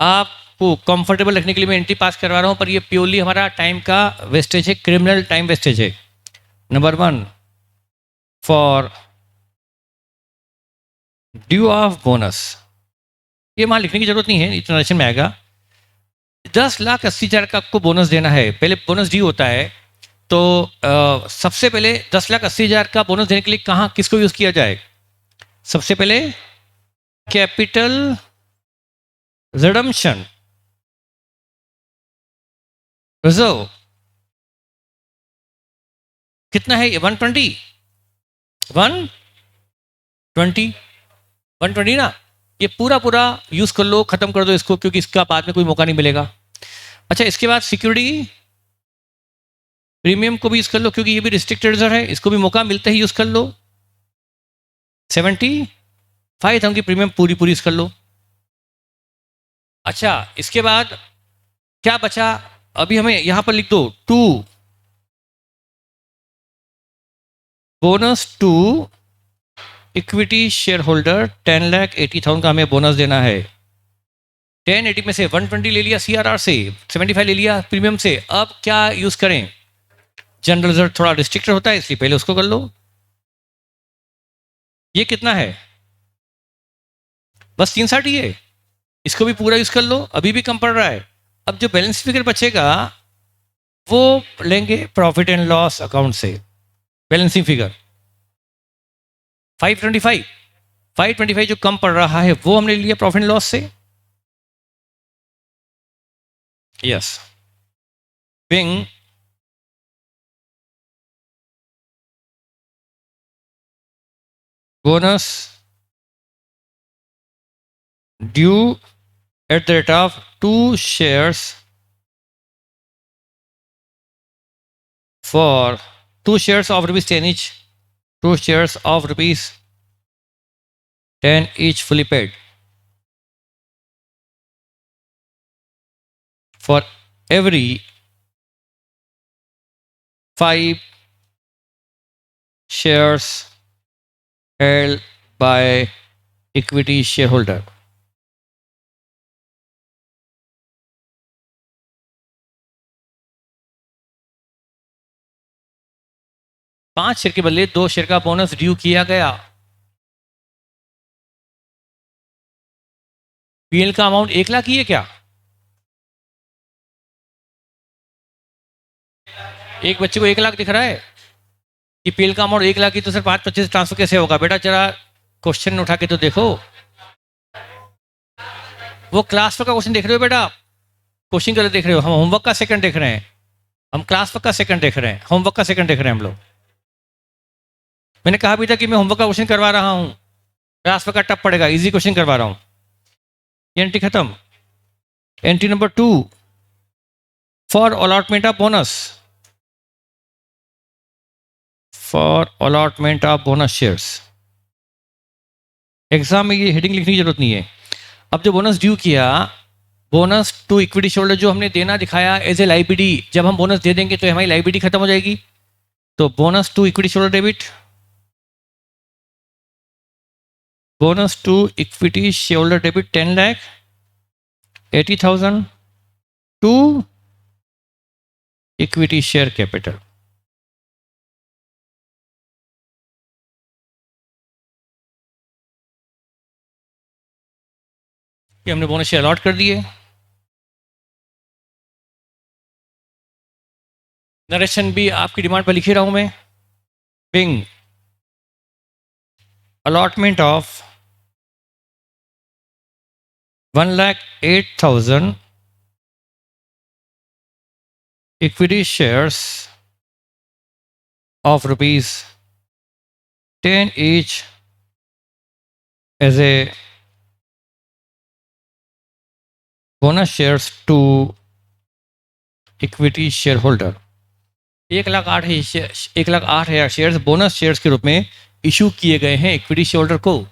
आपको कंफर्टेबल रखने के लिए मैं एंट्री पास करवा रहा हूं, पर ये प्योरली हमारा टाइम का वेस्टेज है, क्रिमिनल टाइम वेस्टेज है। Number 1, for due of bonus, ये वहां लिखने की जरूरत नहीं है, इंटरनेशन में आएगा। 10,80,000 का आपको बोनस देना है। पहले बोनस ड्यू होता है, तो सबसे पहले 10,80,000 का बोनस देने के लिए कहां किसको यूज किया जाए? सबसे पहले कैपिटल रिडम्पशन रिजर्व। कितना है ये? 120 120 ना, ये पूरा पूरा यूज कर लो, खत्म कर दो इसको, क्योंकि इसका बाद में कोई मौका नहीं मिलेगा। अच्छा, इसके बाद सिक्योरिटी प्रीमियम को भी यूज कर लो, क्योंकि ये भी रिस्ट्रिक्टेड रिजर्व है, इसको भी मौका मिलते ही यूज कर लो। 75,000 की प्रीमियम पूरी पूरी यूज कर लो। अच्छा, इसके बाद क्या बचा? अभी हमें यहां पर लिख दो 2 bonus to equity share holder. 10,80,000 का हमें बोनस देना है। 1080 में से 120 ले लिया CRR से, 75 ले लिया प्रीमियम से। अब क्या यूज करें? जनरल रिजर्व थोड़ा रिस्ट्रिक्टेड होता है, इसलिए पहले उसको कर लो। ये कितना है? बस 360 ही है, इसको भी पूरा यूज कर लो, अभी भी कम पड़ रहा है। अब जो बैलेंस फिगर बचेगा वो लेंगे प्रॉफिट एंड लॉस अकाउंट से। बैलेंसिंग फिगर 525 जो कम पड़ रहा है वो हमने लिया प्रॉफिट एंड लॉस से। Yes, being bonus due at the rate of 2 shares for 2 shares of ₹10 each, 2 shares of ₹10 each fully paid for every 5 shares held by equity shareholder। पांच शेयर के बदले 2 शेयर का बोनस ड्यू किया गया। पीएल का अमाउंट 1 लाख ही है क्या? एक बच्चे को 1 लाख दिख रहा है कि पीएल का अमाउंट 1 लाख की, तो सर 5-25 ट्रांसफर कैसे होगा? बेटा जरा क्वेश्चन उठा के तो देखो। वो क्लास वर्क का क्वेश्चन देख रहे हो बेटा? क्वेश्चन का देख रहे हो? हम होमवर्क का सेकंड देख रहे हैं, हम क्लास वर्क का सेकंड देख रहे हैं, होमवर्क का सेकंड देख रहे हैं हम लोग। मैंने कहा भी था कि मैं होमवर्क का क्वेश्चन करवा रहा हूँ, क्लास वर्क का टफ पड़ेगा, इजी क्वेश्चन करवा रहा हूँ। एंट्री खत्म। Entry number 2, for allotment of bonus, for allotment of bonus shares. Exam में ये हेडिंग लिखने की जरूरत नहीं है। अब जो बोनस ड्यू किया, बोनस टू इक्विटी शेयरहोल्डर जो हमने देना दिखाया एज ए लाइबिलिटी, जब हम बोनस दे देंगे तो हमारी लाइबिलिटी खत्म हो जाएगी। तो bonus to equity shareholder debit, bonus to equity shareholder debit 10,80,000 to equity share capital. ये हमने बोनस शेयर अलॉट कर दिए। नरेशन भी आपकी डिमांड पर लिखी रहा हूं मैं। Being allotment of 1,08,000 equity shares of rupees 10 each as a bonus shares to equity shareholder। 1,08,000 shares bonus shares के रूप में इशू किए गए हैं इक्विटी शेयरहोल्डर को।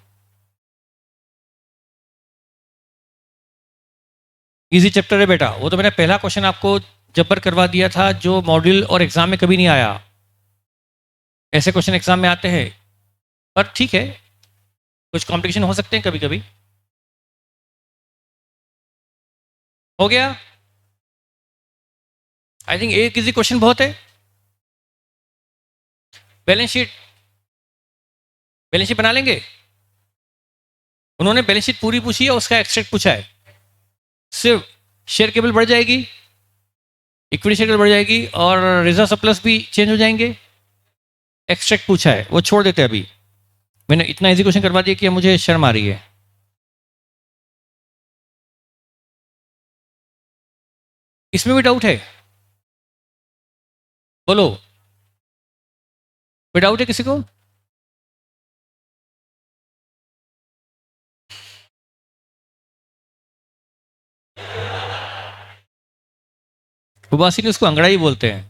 इजी चैप्टर है बेटा, वो तो मैंने पहला क्वेश्चन आपको जबर करवा दिया था जो मॉड्यूल और एग्जाम में कभी नहीं आया। ऐसे क्वेश्चन एग्जाम में आते हैं, पर ठीक है, कुछ कॉम्प्लिकेशन हो सकते हैं कभी कभी। हो गया? आई थिंक एक इजी क्वेश्चन बहुत है। बैलेंस शीट बना लेंगे। उन्होंने बैलेंस शीट पूरी पूछी है, उसका एक्सट्रैक्ट पूछा है। सिर्फ शेयर केबल बढ़ जाएगी, इक्विटी शेयर केबल बढ़ जाएगी और रिजर्व सरप्लस भी चेंज हो जाएंगे। एक्सट्रैक्ट पूछा है, वो छोड़ देते हैं अभी। मैंने इतना इजी क्वेश्चन करवा दिया कि मुझे शर्म आ रही है। इसमें भी डाउट है? बोलो, कोई डाउट है किसी को? उबासी ने उसको अंगड़ाई बोलते हैं।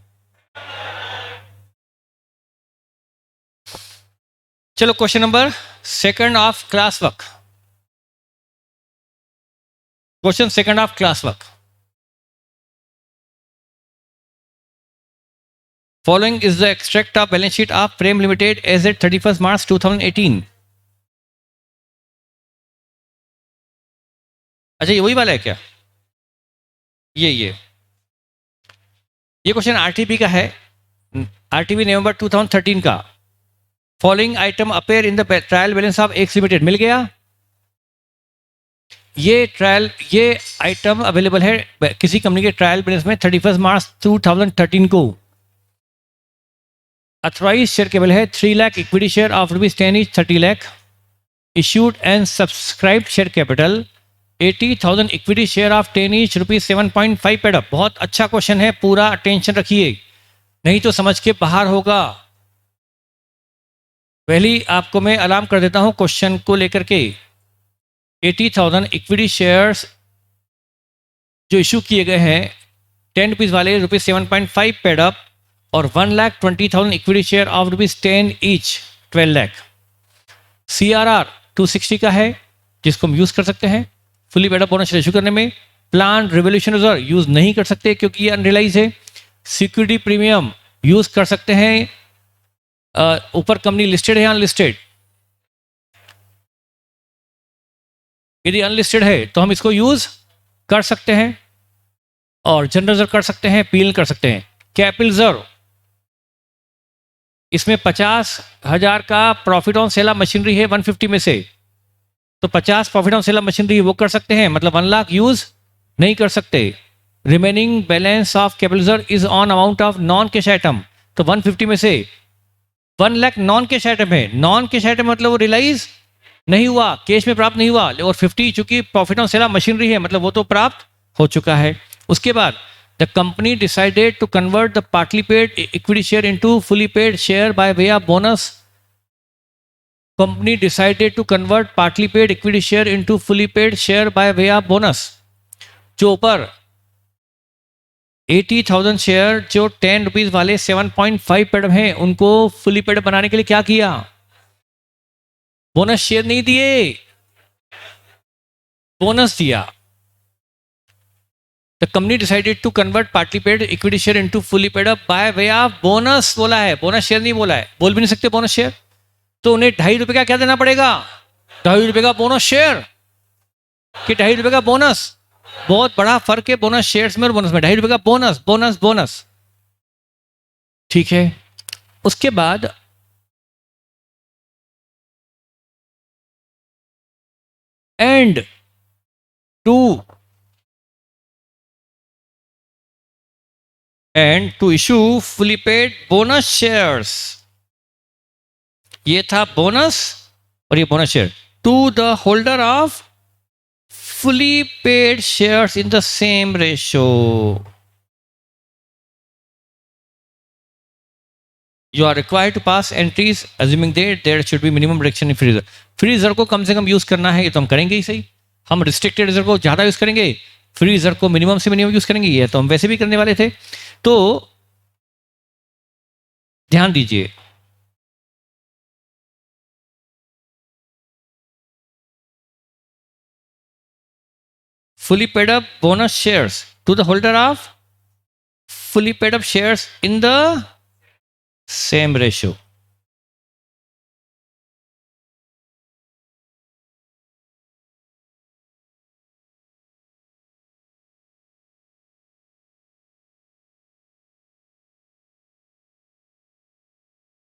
चलो question number second of class work. Question second of class work. Following is the extract of balance sheet of Frame limited as at 31 March 2018। अच्छा, ये वही वाला है क्या? ये क्वेश्चन आरटीपी का है, आरटीपी नवंबर 2013 का। Following item appear in the trial balance of X limited. मिल गया? ये आइटम अवेलेबल है किसी कंपनी के ट्रायल बैलेंस में 31 मार्च 2013 को। अथॉराइज शेयर केवल है 3 lakh equity share of rupees 10 each 30 lakh. Issued and subscribed share capital 80,000 equity share of 10 each rupees 7.5 paid up. बहुत अच्छा क्वेश्चन है, पूरा अटेंशन रखिए, नहीं तो समझ के बाहर होगा। पहली आपको मैं अलार्म कर देता हूं क्वेश्चन को लेकर के। 80,000 इक्विटी शेयर्स जो इशू किए गए हैं 10 रुपीज वाले रुपीज 7.5 पेड अप, और 1,20,000 equity share of rupees 10 each 12 lakh. CRR 260 का है जिसको हम यूज कर सकते हैं fully paid up bonus issue करने में। प्लान रिवोल्यूशन रिजर्व यूज नहीं कर सकते क्योंकि ये अनरियलाइज है। सिक्योरिटी प्रीमियम यूज कर सकते हैं, ऊपर कंपनी लिस्टेड है अनलिस्टेड। यदि अनलिस्टेड है तो हम इसको यूज कर सकते हैं, और जनरल रिजर्व कर सकते हैं, पीएल कर सकते हैं। कैपिटल रिजर्व, इसमें 50,000 का profit on sale of machinery है 150 में से, तो 50 profit on sale of machinery वो कर सकते हैं, मतलब 1 लाख यूज नहीं कर सकते। Remaining balance of capital is on amount of non cash item. तो 150 में से 1 लाख नॉन कैश आइटम है। नॉन कैश आइटम मतलब वो रियलाइज नहीं हुआ, कैश में प्राप्त नहीं हुआ, और 50 चूंकि profit on sale of machinery है मतलब वो तो प्राप्त हो चुका है। उसके बाद the company decided to convert the partly paid equity share into fully paid share by way of bonus. Company decided to convert partly paid equity share into fully paid share by way of bonus. जो ऊपर 80,000 शेयर जो 10 रुपीज वाले 7.5 पेड हैं उनको फुली पेड बनाने के लिए क्या किया? बोनस शेयर नहीं दिए, बोनस दिया। The company decided to convert partly paid equity share into fully paid up by way of bonus बोला है, बोनस शेयर नहीं बोला है, बोल भी नहीं सकते बोनस शेयर। तो उन्हें ₹2.5 का क्या देना पड़ेगा? ₹2.5 का बोनस शेयर कि ₹2.5 का बोनस। बहुत बड़ा फर्क है बोनस शेयर्स में और बोनस में। ₹2.5 का बोनस, बोनस, बोनस। ठीक है। उसके बाद and to issue fully paid bonus shares. ये था बोनस और ये bonus share to the holder of fully paid shares in the same ratio. You are required to pass entries assuming that there should be minimum reduction in free reserve. Free reserve को कम से कम यूज करना है, ये तो हम करेंगे ही सही। हम रिस्ट्रिक्टेड रिजर्व को ज्यादा यूज करेंगे, फ्री रिजर्व को मिनिमम से मिनिमम यूज करेंगे, ये तो हम वैसे भी करने वाले थे। तो ध्यान दीजिए, fully paid up bonus shares to the holder of fully paid up shares in the same ratio.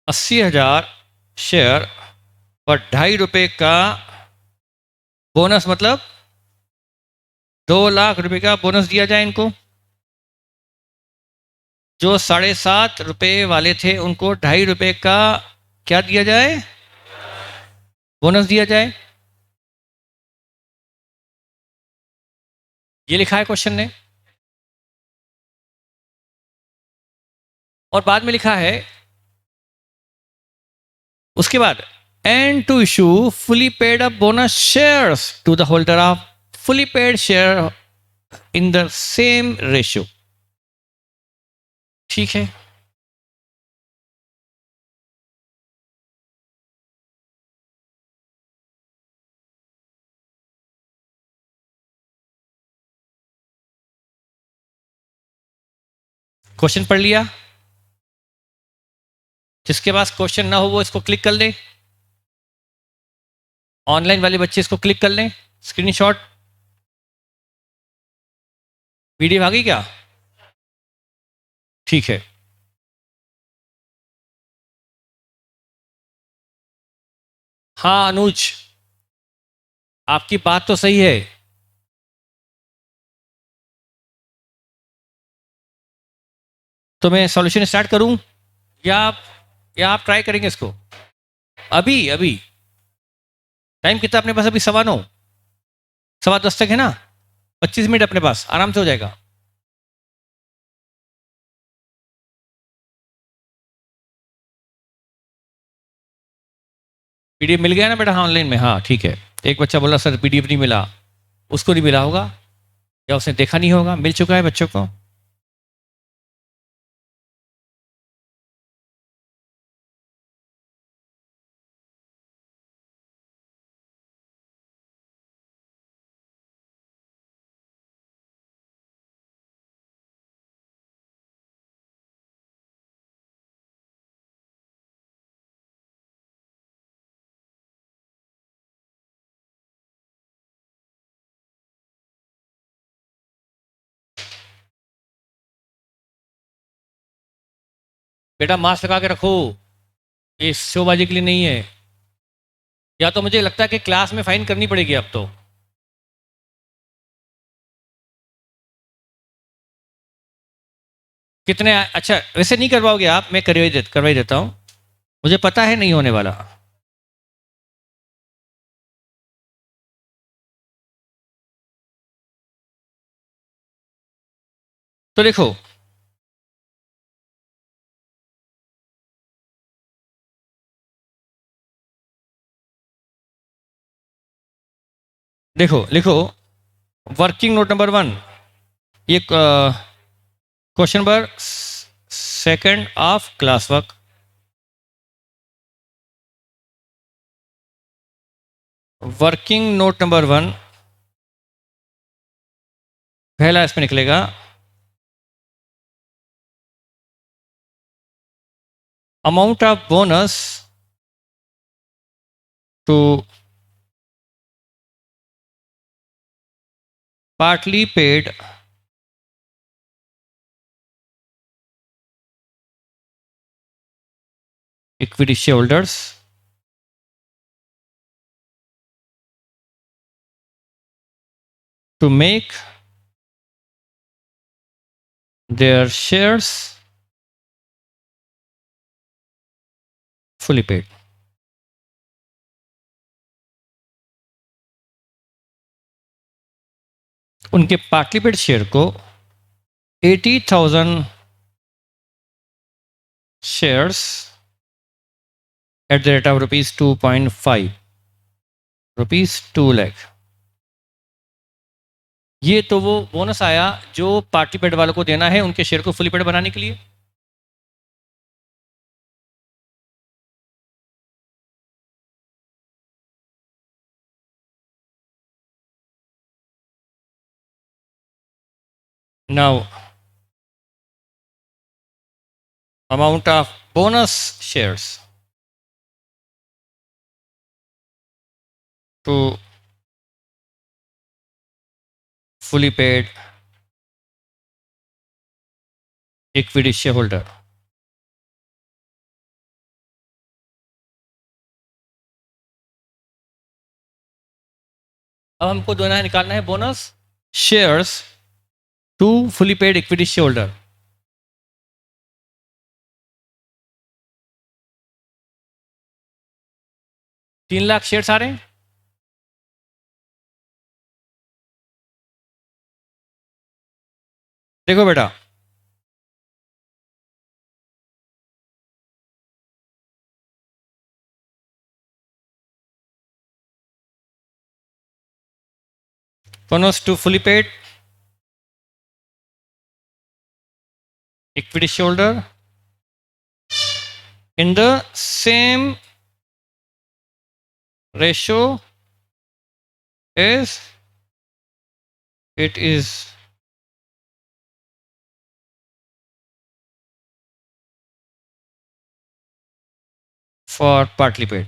₹80,000 share और ₹2.5 का बोनस, मतलब ₹2,00,000 का बोनस दिया जाए इनको। जो ₹7.5 वाले थे उनको ₹2.5 का क्या दिया जाए? बोनस दिया जाए। ये लिखा है क्वेश्चन ने। और बाद में लिखा है उसके बाद and to issue fully paid up bonus shares to the holder of fully paid share in the same ratio. ठीक है। क्वेश्चन पढ़ लिया? जिसके पास क्वेश्चन ना हो वो इसको क्लिक कर ले। ऑनलाइन वाले बच्चे इसको क्लिक कर लें, स्क्रीनशॉट। पीडीएफ आ गई क्या? ठीक है। हाँ अनुज, आपकी बात तो सही है। तो मैं सॉल्यूशन स्टार्ट करूं या आप ट्राई करेंगे इसको? अभी अभी टाइम कितना अपने पास? अभी 9:15, 10:15 तक है ना। 25 मिनट अपने पास, आराम से हो जाएगा। पीडीएफ मिल गया ना बेटा? हाँ ऑनलाइन में, हाँ ठीक है। एक बच्चा बोला सर पीडीएफ नहीं मिला, उसको नहीं मिला होगा या उसने देखा नहीं होगा। मिल चुका है बच्चों को? बेटा मास्क लगा के रखो, ये शोबाजी के लिए नहीं है। या तो मुझे लगता है कि क्लास में फाइन करनी पड़ेगी अब तो। कितने अच्छा वैसे नहीं करवाओगे आप, मैं करवा ही देता हूँ, मुझे पता है नहीं होने वाला। तो देखो, देखो लिखो, वर्किंग नोट नंबर 1, ये question number second of class work. Working note number 1, पहला इसमें निकलेगा amount of bonus to partly paid equity shareholders to make their shares fully paid। उनके पार्टली पेड शेयर को 80,000 shares at the rate of ₹2.5, ₹2 lakh. ये तो वो बोनस आया जो पार्टी पेड वालों को देना है उनके शेयर को फुली पेड बनाने के लिए। Now amount of bonus shares to fully paid equity shareholder। अब हमको दोना है, निकालना है bonus shares to fully paid equity share holder. 3 lakh shares आ रहे हैं। देखो बेटा, bonus to fully paid equity shareholder in the same ratio as it is for partly paid।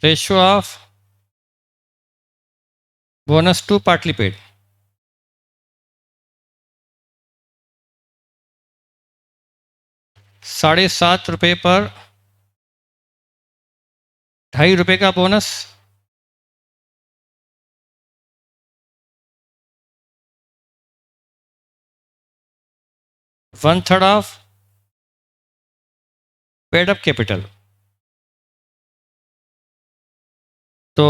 Ratio of bonus to partly paid, 7.5 रुपये पर ₹2.5 का bonus, 1/3 of paid up capital. तो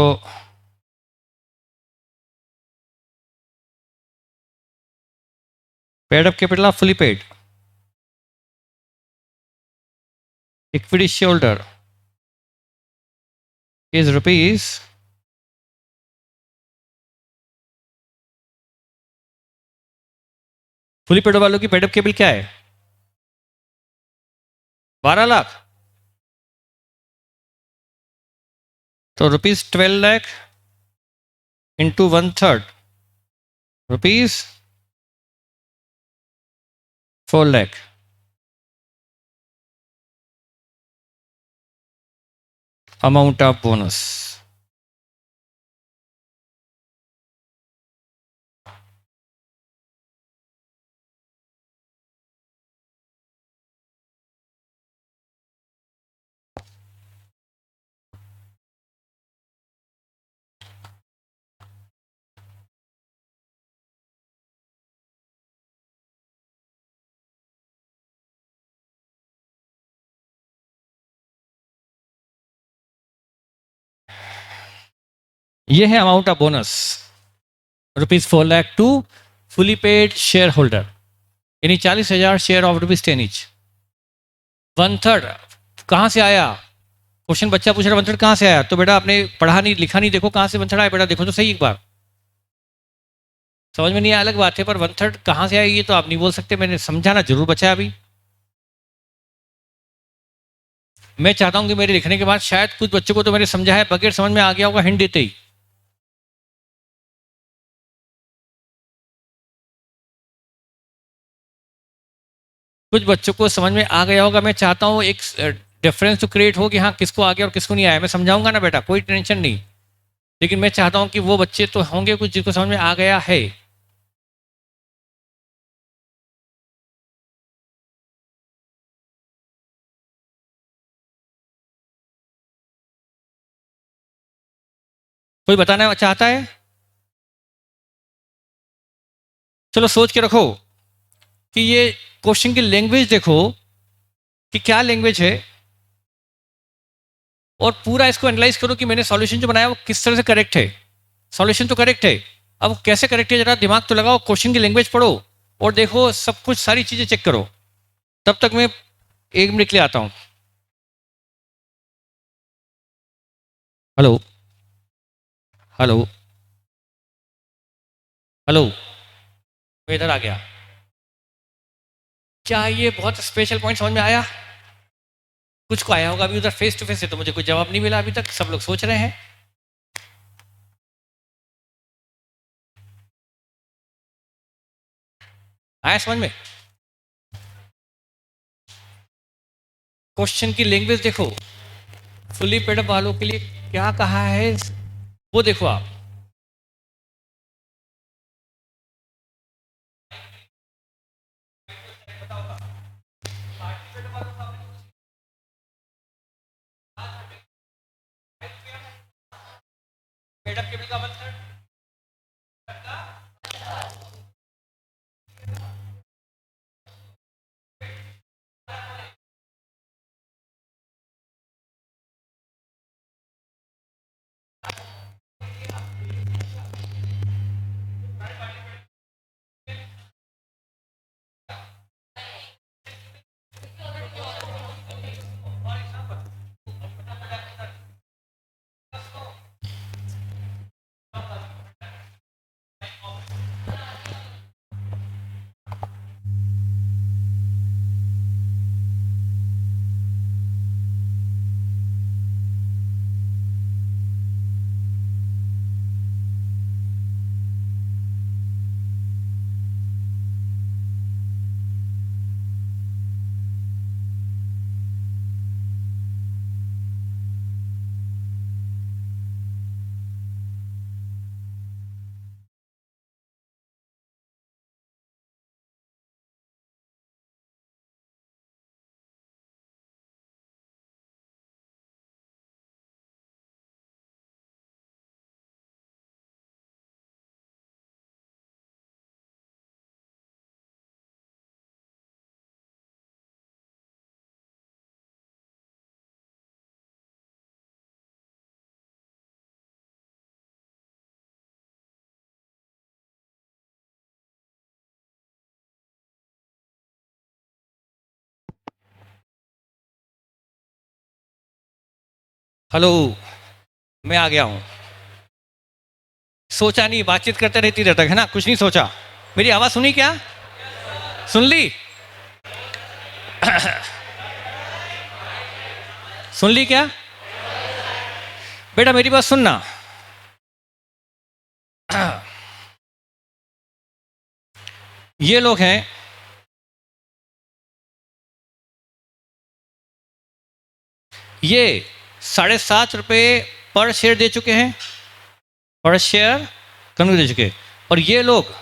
paid up capital of fully paid equity share holder is rupees fully paid वालों की पेड अप कैपिटल क्या है? 12 लाख। तो ₹12 lakh into 1/3 ₹4 lakh. Amount of bonus. ये है amount of bonus, ₹4 lakh to fully paid shareholder, यानी 40,000 शेयर ऑफ ₹10 ईच। 1/3 कहाँ से आया? क्वेश्चन बच्चा पूछ रहा है 1/3 कहाँ से आया, तो बेटा आपने पढ़ा नहीं लिखा नहीं, देखो कहाँ से 1/3 आया, बेटा देखो तो सही एक बार। समझ में नहीं आया अलग बात है, पर 1/3 कहाँ से आया ये तो आप नहीं बोल सकते, मैंने समझाना जरूर बचा है अभी। मैं चाहता हूं कि मेरे लिखने के बाद शायद कुछ बच्चों को तो मैंने समझा है, बगैर समझ में आ गया होगा हिंट देते ही। कुछ बच्चों को समझ में आ गया होगा, मैं चाहता हूं एक डिफरेंस तो क्रिएट हो कि हाँ किसको आ गया और किसको नहीं आया, मैं समझाऊंगा ना बेटा, कोई टेंशन नहीं। लेकिन मैं चाहता हूं कि वो बच्चे तो होंगे कुछ जिनको समझ में आ गया है। कोई बताना चाहता है? चलो सोच के रखो कि ये क्वेश्चन की लैंग्वेज देखो कि क्या लैंग्वेज है, और पूरा इसको एनालाइज करो कि मैंने सॉल्यूशन जो बनाया वो किस तरह से करेक्ट है। सॉल्यूशन तो करेक्ट है, अब कैसे करेक्ट है जरा दिमाग तो लगाओ, क्वेश्चन की लैंग्वेज पढ़ो और देखो सब कुछ, सारी चीजें चेक करो। तब तक मैं 1 मिनट के लिए आता हूं। हेलो हेलो हेलो, मैं इधर आ गया। क्या ये बहुत स्पेशल पॉइंट समझ में आया? कुछ को आया होगा, अभी उधर फेस टू फेस है तो मुझे कोई जवाब नहीं मिला अभी तक, सब लोग सोच रहे हैं। आया समझ में? क्वेश्चन की लैंग्वेज देखो, फुली पेड वालों के लिए क्या कहा है वो देखो आप। पेडअप केबल का मतलब हेलो, मैं आ गया हूं। सोचा नहीं, बातचीत करते रहती देर तक है ना, कुछ नहीं सोचा। मेरी आवाज सुनी क्या? सुन ली? सुन ली क्या? बेटा मेरी बात सुनना। ये लोग हैं, ये ₹7.5 पर शेयर दे चुके हैं, पर शेयर कम दे चुके, और ये लोग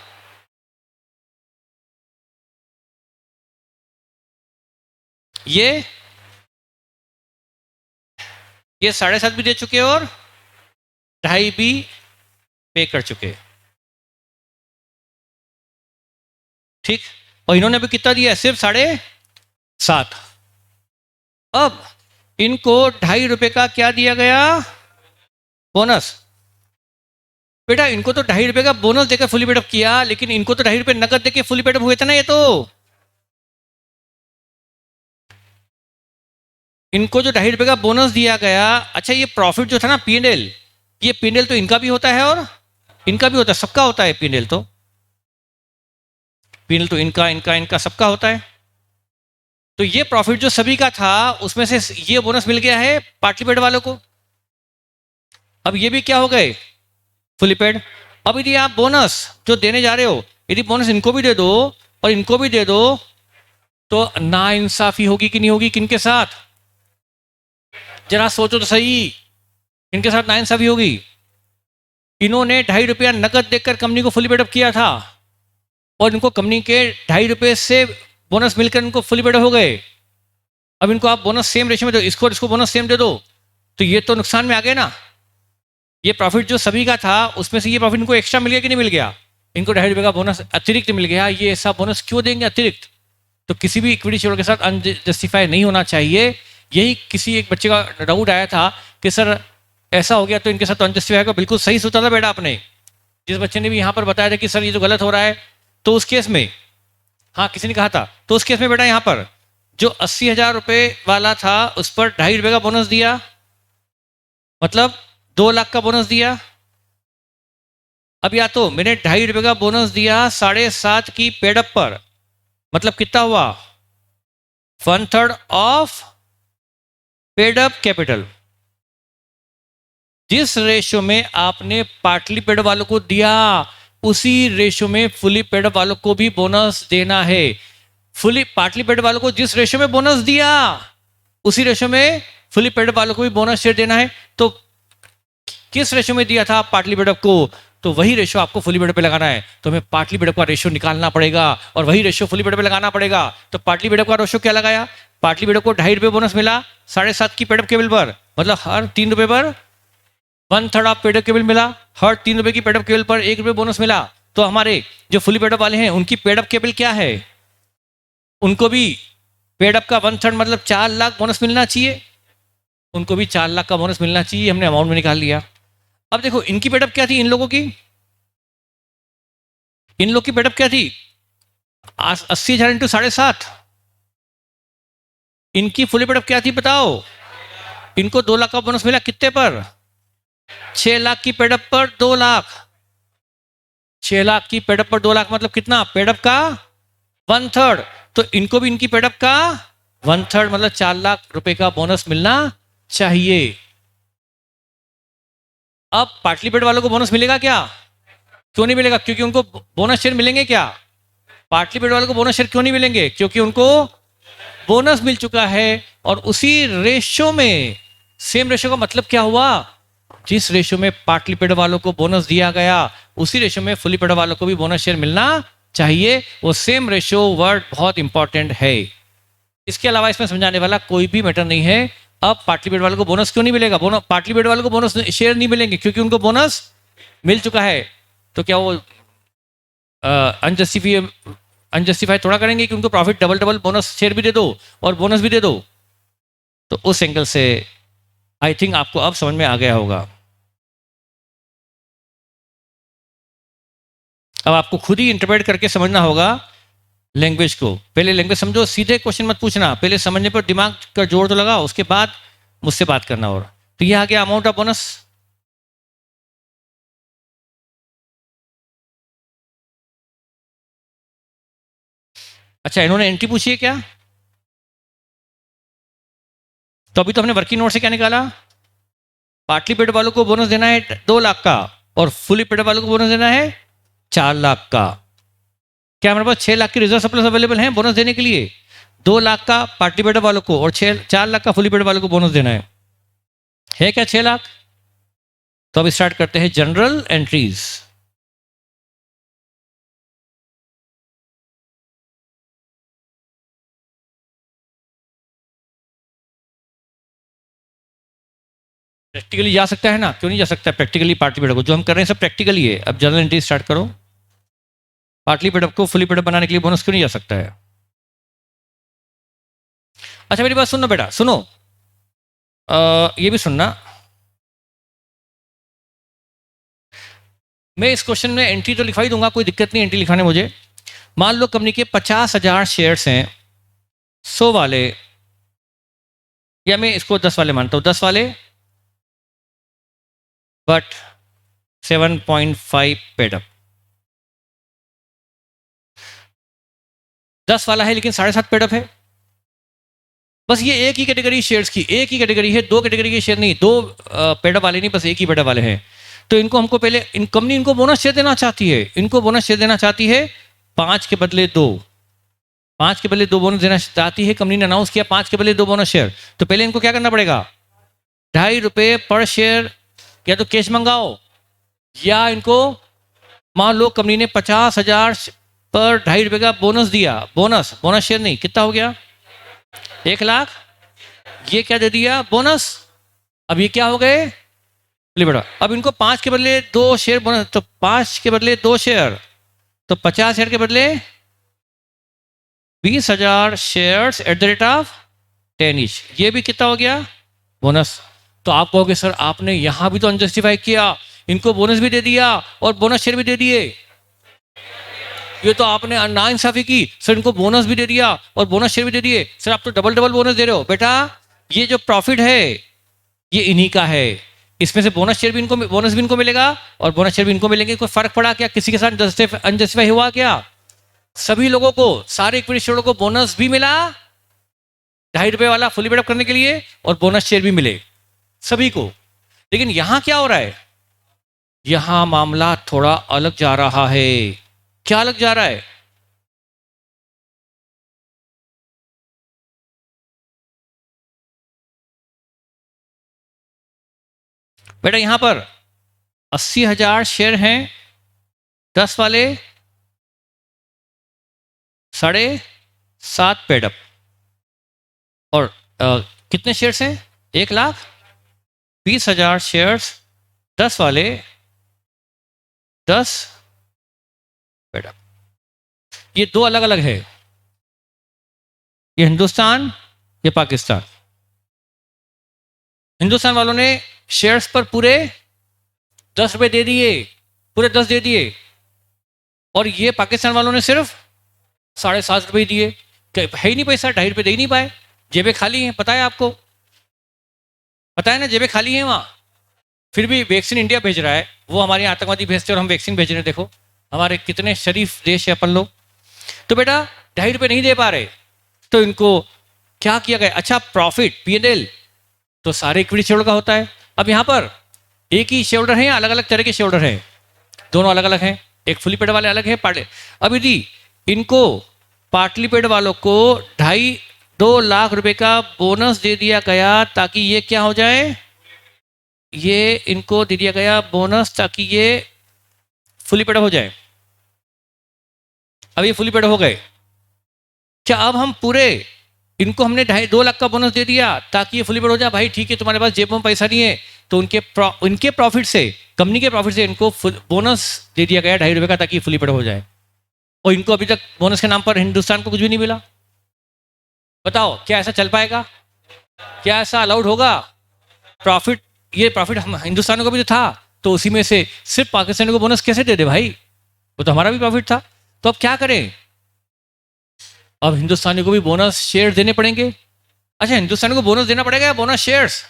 ये 7.5 भी दे चुके और 2.5 भी पे कर चुके। ठीक, और इन्होंने अभी कितना दिया है? सिर्फ 7.5। अब इनको ₹2.5 का क्या दिया गया? बोनस। बेटा इनको तो ₹2.5 का बोनस देकर फुली पेड अप किया, लेकिन इनको तो ₹2.5 नकद देके फुली पेड अप हुए थे ना। ये तो इनको जो ₹2.5 का बोनस दिया गया, अच्छा ये प्रॉफिट जो था ना P&L, ये P&L तो इनका भी होता है और इनका भी होता है, सबका होता है P&L तो। P&L तो इनका इनका इनका सबका होता है। तो ये प्रॉफिट जो सभी का था उसमें से ये बोनस मिल गया है पार्टली पेड वालों को। अब ये भी क्या हो गए, फुली पेड। अब यदि आप बोनस जो देने जा रहे हो, यदि बोनस इनको भी दे दो और इनको भी दे दो, तो ना इंसाफी होगी कि नहीं होगी? किनके साथ? जरा सोचो तो सही, इनके साथ ना इंसाफी होगी। इन्होंने ₹2.5 नकद देकर कंपनी को फुली पेड अप किया था और इनको कंपनी के ₹2.5 से बोनस मिलकर इनको फुली पेड अप हो गए। अब इनको आप बोनस सेम रेशियो में दो, इसको इसको बोनस सेम दे दो, तो ये तो नुकसान में आ गए ना। ये प्रॉफिट जो सभी का था उसमें से ये प्रॉफिट इनको एक्स्ट्रा मिल गया कि नहीं मिल गया? इनको ₹2.5 का बोनस अतिरिक्त मिल गया। ये ऐसा बोनस क्यों देंगे अतिरिक्त? तो किसी भी इक्विटी शेयर के साथ अनजस्टिफाई नहीं होना चाहिए। यही किसी एक बच्चे का डाउट आया था कि सर ऐसा हो गया तो इनके साथ तो अनजस्टिफाई का। बिल्कुल सही सोचा था बेटा आपने। जिस बच्चे ने भी यहाँ पर बताया था कि सर ये जो गलत हो रहा है, तो उस केस में, हाँ किसी ने कहा था, तो उस केस में बेटा यहाँ पर जो ₹80,000 वाला था उस पर ₹2.5 का बोनस दिया, मतलब 2 लाख का बोनस दिया। अब या तो मैंने ₹2.5 का बोनस दिया 7.5 की पेडअप पर, मतलब कितना हुआ? 1/3 ऑफ पेडअप कैपिटल। जिस रेशो में आपने पार्टली पेड वालों को दिया, उसी रेशो में फुली पेड वालों को भी बोनस देना है। फुली पार्टली पेड वालों को जिस रेशो में बोनस दिया, उसी रेशो में फुली पेड वालों को भी बोनस शेयर देना है। तो किस रेशो में दिया था पार्टली पेड को, तो वही रेशो आपको फुली पेड पे लगाना है। तो हमें पार्टली पेड का रेशो निकालना पड़ेगा और वही रेशो फुली पेड पे लगाना पड़ेगा। तो पार्टली पेड का रेशो क्या लगाया? पार्टली पेड को ₹2.5 बोनस मिला 7.5 की पेडअप केबल पर, मतलब हर ₹3 पर 1/3 ऑफ पेडअप केबल मिला। हर ₹3 की पेडअप केबल पर ₹1 बोनस मिला। तो हमारे जो फुली पेडअप वाले हैं उनकी पेडअप केबल क्या है? उनको भी पेडअप का 1/3 मतलब 4 लाख बोनस मिलना चाहिए। उनको भी 4 लाख का बोनस मिलना चाहिए। हमने अमाउंट में निकाल लिया। अब देखो इनकी पेडअप क्या थी, इन लोगों की, इन लोग की पेडअप क्या थी? 80,000 इंटू 7.5। इनकी फुली पेडअप क्या थी बताओ? इनको 2 लाख का बोनस मिला, कितने पर? 6 लाख की पेडअप पर 2 लाख। 6 लाख की पेडअप पर 2 लाख मतलब कितना? पेडअप का 1/3। तो इनको भी इनकी पेडअप का 1/3 मतलब 4 लाख रुपए का बोनस मिलना चाहिए। अब पार्टली पेड वालों को बोनस मिलेगा क्या? क्यों नहीं मिलेगा? क्योंकि उनको बोनस शेयर मिलेंगे क्या? पार्टली पेड वालों को बोनस शेयर क्यों नहीं मिलेंगे? क्योंकि उनको बोनस मिल चुका है। और उसी रेशो में, सेम रेशो का मतलब क्या हुआ? जिस रेशो में पार्टली पेड वालों को बोनस दिया गया, उसी रेशो में फुली पेड वालों को भी बोनस शेयर मिलना चाहिए। वो सेम रेशो वर्ड बहुत इंपॉर्टेंट है। इसके अलावा इसमें समझाने वाला कोई भी मैटर नहीं है। अब पार्टली पेड वालों को बोनस क्यों नहीं मिलेगा? पार्टली पेड वालों को बोनस शेयर नहीं मिलेंगे क्योंकि उनको बोनस मिल चुका है। तो क्या वो अनजस्टिफाई थोड़ा करेंगे कि उनको profit double double bonus share भी दे दो और बोनस भी दे दो? तो उस एंगल से आई थिंक आपको अब समझ में आ गया होगा। अब आपको खुद ही इंटरप्रेट करके समझना होगा लैंग्वेज को। पहले लैंग्वेज समझो, सीधे क्वेश्चन मत पूछना, पहले समझने पर दिमाग का जोर तो लगाओ, उसके बाद मुझसे बात करना। और तो ये आ गया अमाउंट ऑफ बोनस। अच्छा इन्होंने एंट्री पूछी है क्या? तो अभी तो हमने वर्किंग नोट से क्या निकाला? पार्टली पेड वालों को बोनस देना है 2 लाख का और फुली पेड वालों को बोनस देना है 4 लाख का। क्या हमारे पास 6 लाख की रिजर्व सरप्लस अवेलेबल है बोनस देने के लिए? 2 लाख का पार्टली पेड वालों को और 4 लाख का फुली पेड वालों को बोनस देना है क्या 6 लाख? तो अब स्टार्ट करते हैं जनरल एंट्रीज। प्रैक्टिकली जा सकता है ना, क्यों नहीं जा सकता? प्रैक्टिकली पार्टली पेड को जो हम कर रहे हैं सब प्रैक्टिकली है। अब जनरल एंट्री स्टार्ट करो। पार्टली पेड को फुली पेड बनाने के लिए बोनस क्यों नहीं जा सकता है? अच्छा मेरी बात सुनो बेटा, सुनो, ये भी सुनना। मैं इस क्वेश्चन में एंट्री तो लिखवा ही दूंगा, कोई दिक्कत नहीं एंट्री लिखाने मुझे। मान लो कंपनी के 50,000 शेयर्स हैं, 100 वाले, या मैं इसको 10 वाले मानता हूं, 10 वाले बट 7.5 पेड अप। 10 वाला है लेकिन 7.5 पेड अप है। बस ये एक ही कैटेगरी शेयर्स की, एक ही कैटेगरी है, दो कैटेगरी के शेयर नहीं, दो पेड अप वाले नहीं, बस एक ही पेड अप वाले हैं। तो इनको हमको पहले, इन कंपनी इनको बोनस शेयर देना चाहती है, इनको बोनस शेयर देना चाहती है 5 के बदले 2, 5 के बदले 2 बोनस देना चाहती है। कंपनी ने अनाउंस किया 5 के बदले 2 बोनस शेयर, तो पहले इनको क्या करना पड़ेगा, ₹2.5 पर शेयर या तो कैश मंगाओ, या इनको मान लो कंपनी ने 50,000 पर ₹2.5 का बोनस दिया, बोनस बोनस शेयर नहीं, कितना हो गया 1 लाख, ये क्या दे दिया बोनस। अब ये क्या हो गए बेटा, अब इनको 5 के बदले 2 शेयर बोनस, तो 5 के बदले 2 शेयर, तो 50 शेयर के बदले 20,000 shares at the rate of 10 each, ये भी कितना हो गया बोनस। तो आप कहोगे सर आपने यहां भी तो अनजस्टिफाई किया, इनको बोनस भी दे दिया और बोनस शेयर भी दे दिए, ये तो आपने नाइंसाफी की, सर इनको बोनस भी दे दिया और बोनस शेयर भी दे दिए, सर आप तो डबल डबल बोनस दे रहे हो। बेटा ये जो प्रॉफिट है ये इन्हीं का है, इसमें से बोनस शेयर भी इनको, बोनस भी इनको मिलेगा और बोनस शेयर भी इनको मिलेंगे। कोई फर्क पड़ा क्या, किसी के साथ अनजस्टिफाई हुआ क्या? सभी लोगों को, सारे इक्विटी शेयरों को बोनस भी मिला ₹2.5 वाला फुली पेड अप करने के लिए, और बोनस शेयर भी मिले सभी को। लेकिन यहां क्या हो रहा है, यहां मामला थोड़ा अलग जा रहा है। क्या अलग जा रहा है? बेटा यहां पर 80,000 शेयर हैं, 10 वाले 7.5 पेड अप, और कितने शेयर्स हैं 1,20,000 शेयर्स, 10 वाले 10 पेड अप। ये दो अलग अलग है, ये हिंदुस्तान, ये पाकिस्तान। हिंदुस्तान वालों ने शेयर्स पर पूरे ₹10 दे दिए, पूरे 10 दे दिए, और ये पाकिस्तान वालों ने सिर्फ ₹7.5 दिए। है ही नहीं पैसा, ₹2.5 दे ही नहीं पाए, जेबें खाली हैं, पता है आपको, पता है ना, जेबें खाली हैं वहां। फिर भी वैक्सीन इंडिया भेज रहा है, वो हमारे आतंकवादी भेजते और हम वैक्सीन भेज रहे हैं। देखो हमारे कितने शरीफ देश है अपन लोग। तो बेटा ₹2.5 नहीं दे पा रहे, तो इनको क्या किया गया, अच्छा प्रॉफिट P&L तो सारे इक्विटी शेयर का होता है। अब यहाँ पर एक ही शेयर है या अलग अलग तरह के शेयर हैं, दोनों अलग अलग हैं, एक फुली पेड वाले अलग है पार्टली। अब यदि इनको पार्टली पेड वालों को 2.5 लाख रुपए का बोनस दे दिया गया, ताकि ये क्या हो जाए, ये इनको दे दिया गया बोनस ताकि ये फुली पेड हो जाए। अब ये फुली पेड हो गए, क्या अब हम पूरे इनको हमने 2.5 लाख का बोनस दे दिया ताकि ये फुली पेड हो जाए, भाई ठीक है तुम्हारे पास जेब में पैसा नहीं है, तो उनके प्रॉफिट से, कंपनी के प्रॉफिट से इनको बोनस दे दिया गया ₹2.5 का, ताकि फुली पेड हो जाए, और इनको अभी तक बोनस के नाम पर हिंदुस्तान को कुछ भी नहीं मिला। बताओ क्या ऐसा चल पाएगा, क्या ऐसा अलाउड होगा? प्रॉफिट, ये प्रॉफिट हम हिंदुस्तान को भी तो था, तो उसी में से सिर्फ पाकिस्तान को बोनस कैसे दे दे भाई, वो तो हमारा भी प्रॉफिट था। तो अब क्या करें, अब हिंदुस्तानी को भी बोनस शेयर देने पड़ेंगे। अच्छा हिंदुस्तानी को बोनस देना पड़ेगा या बोनस शेयर्स,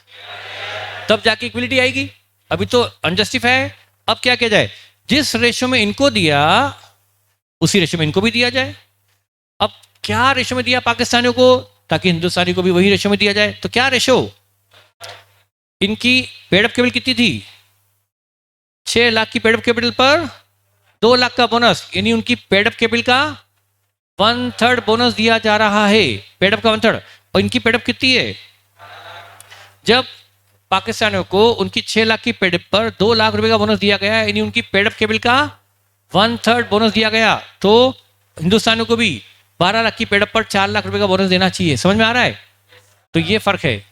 तब जाके इक्विलिटी आएगी, अभी तो अनजस्टिफाई है। अब क्या किया जाए, जिस रेशो में इनको दिया उसी रेशो में इनको भी दिया जाए। अब क्या रेशो में दिया पाकिस्तानियों को, ताकि हिंदुस्तानी को भी वही रेशो में दिया जाए। तो क्या रेशो, इनकी पेडअप कैपिटल कितनी थी, 6 लाख की पेडअप कैपिटल पर 2 लाख का बोनस, यानी उनकी पेडअप कैपिटल का 1/3 बोनस दिया जा रहा है, पेडअप का 1/3। और इनकी पेडअप कितनी है, जब पाकिस्तानियों को उनकी 6 लाख की पेडअप पर 2 लाख रुपए का बोनस दिया गया, यानी उनकी पेडअप कैपिटल का 1/3 बोनस दिया गया, तो हिंदुस्तानियों को भी 12 लाख की पेडअप पर 4 लाख रुपए का बोनस देना चाहिए। समझ में आ रहा है? तो ये फर्क है।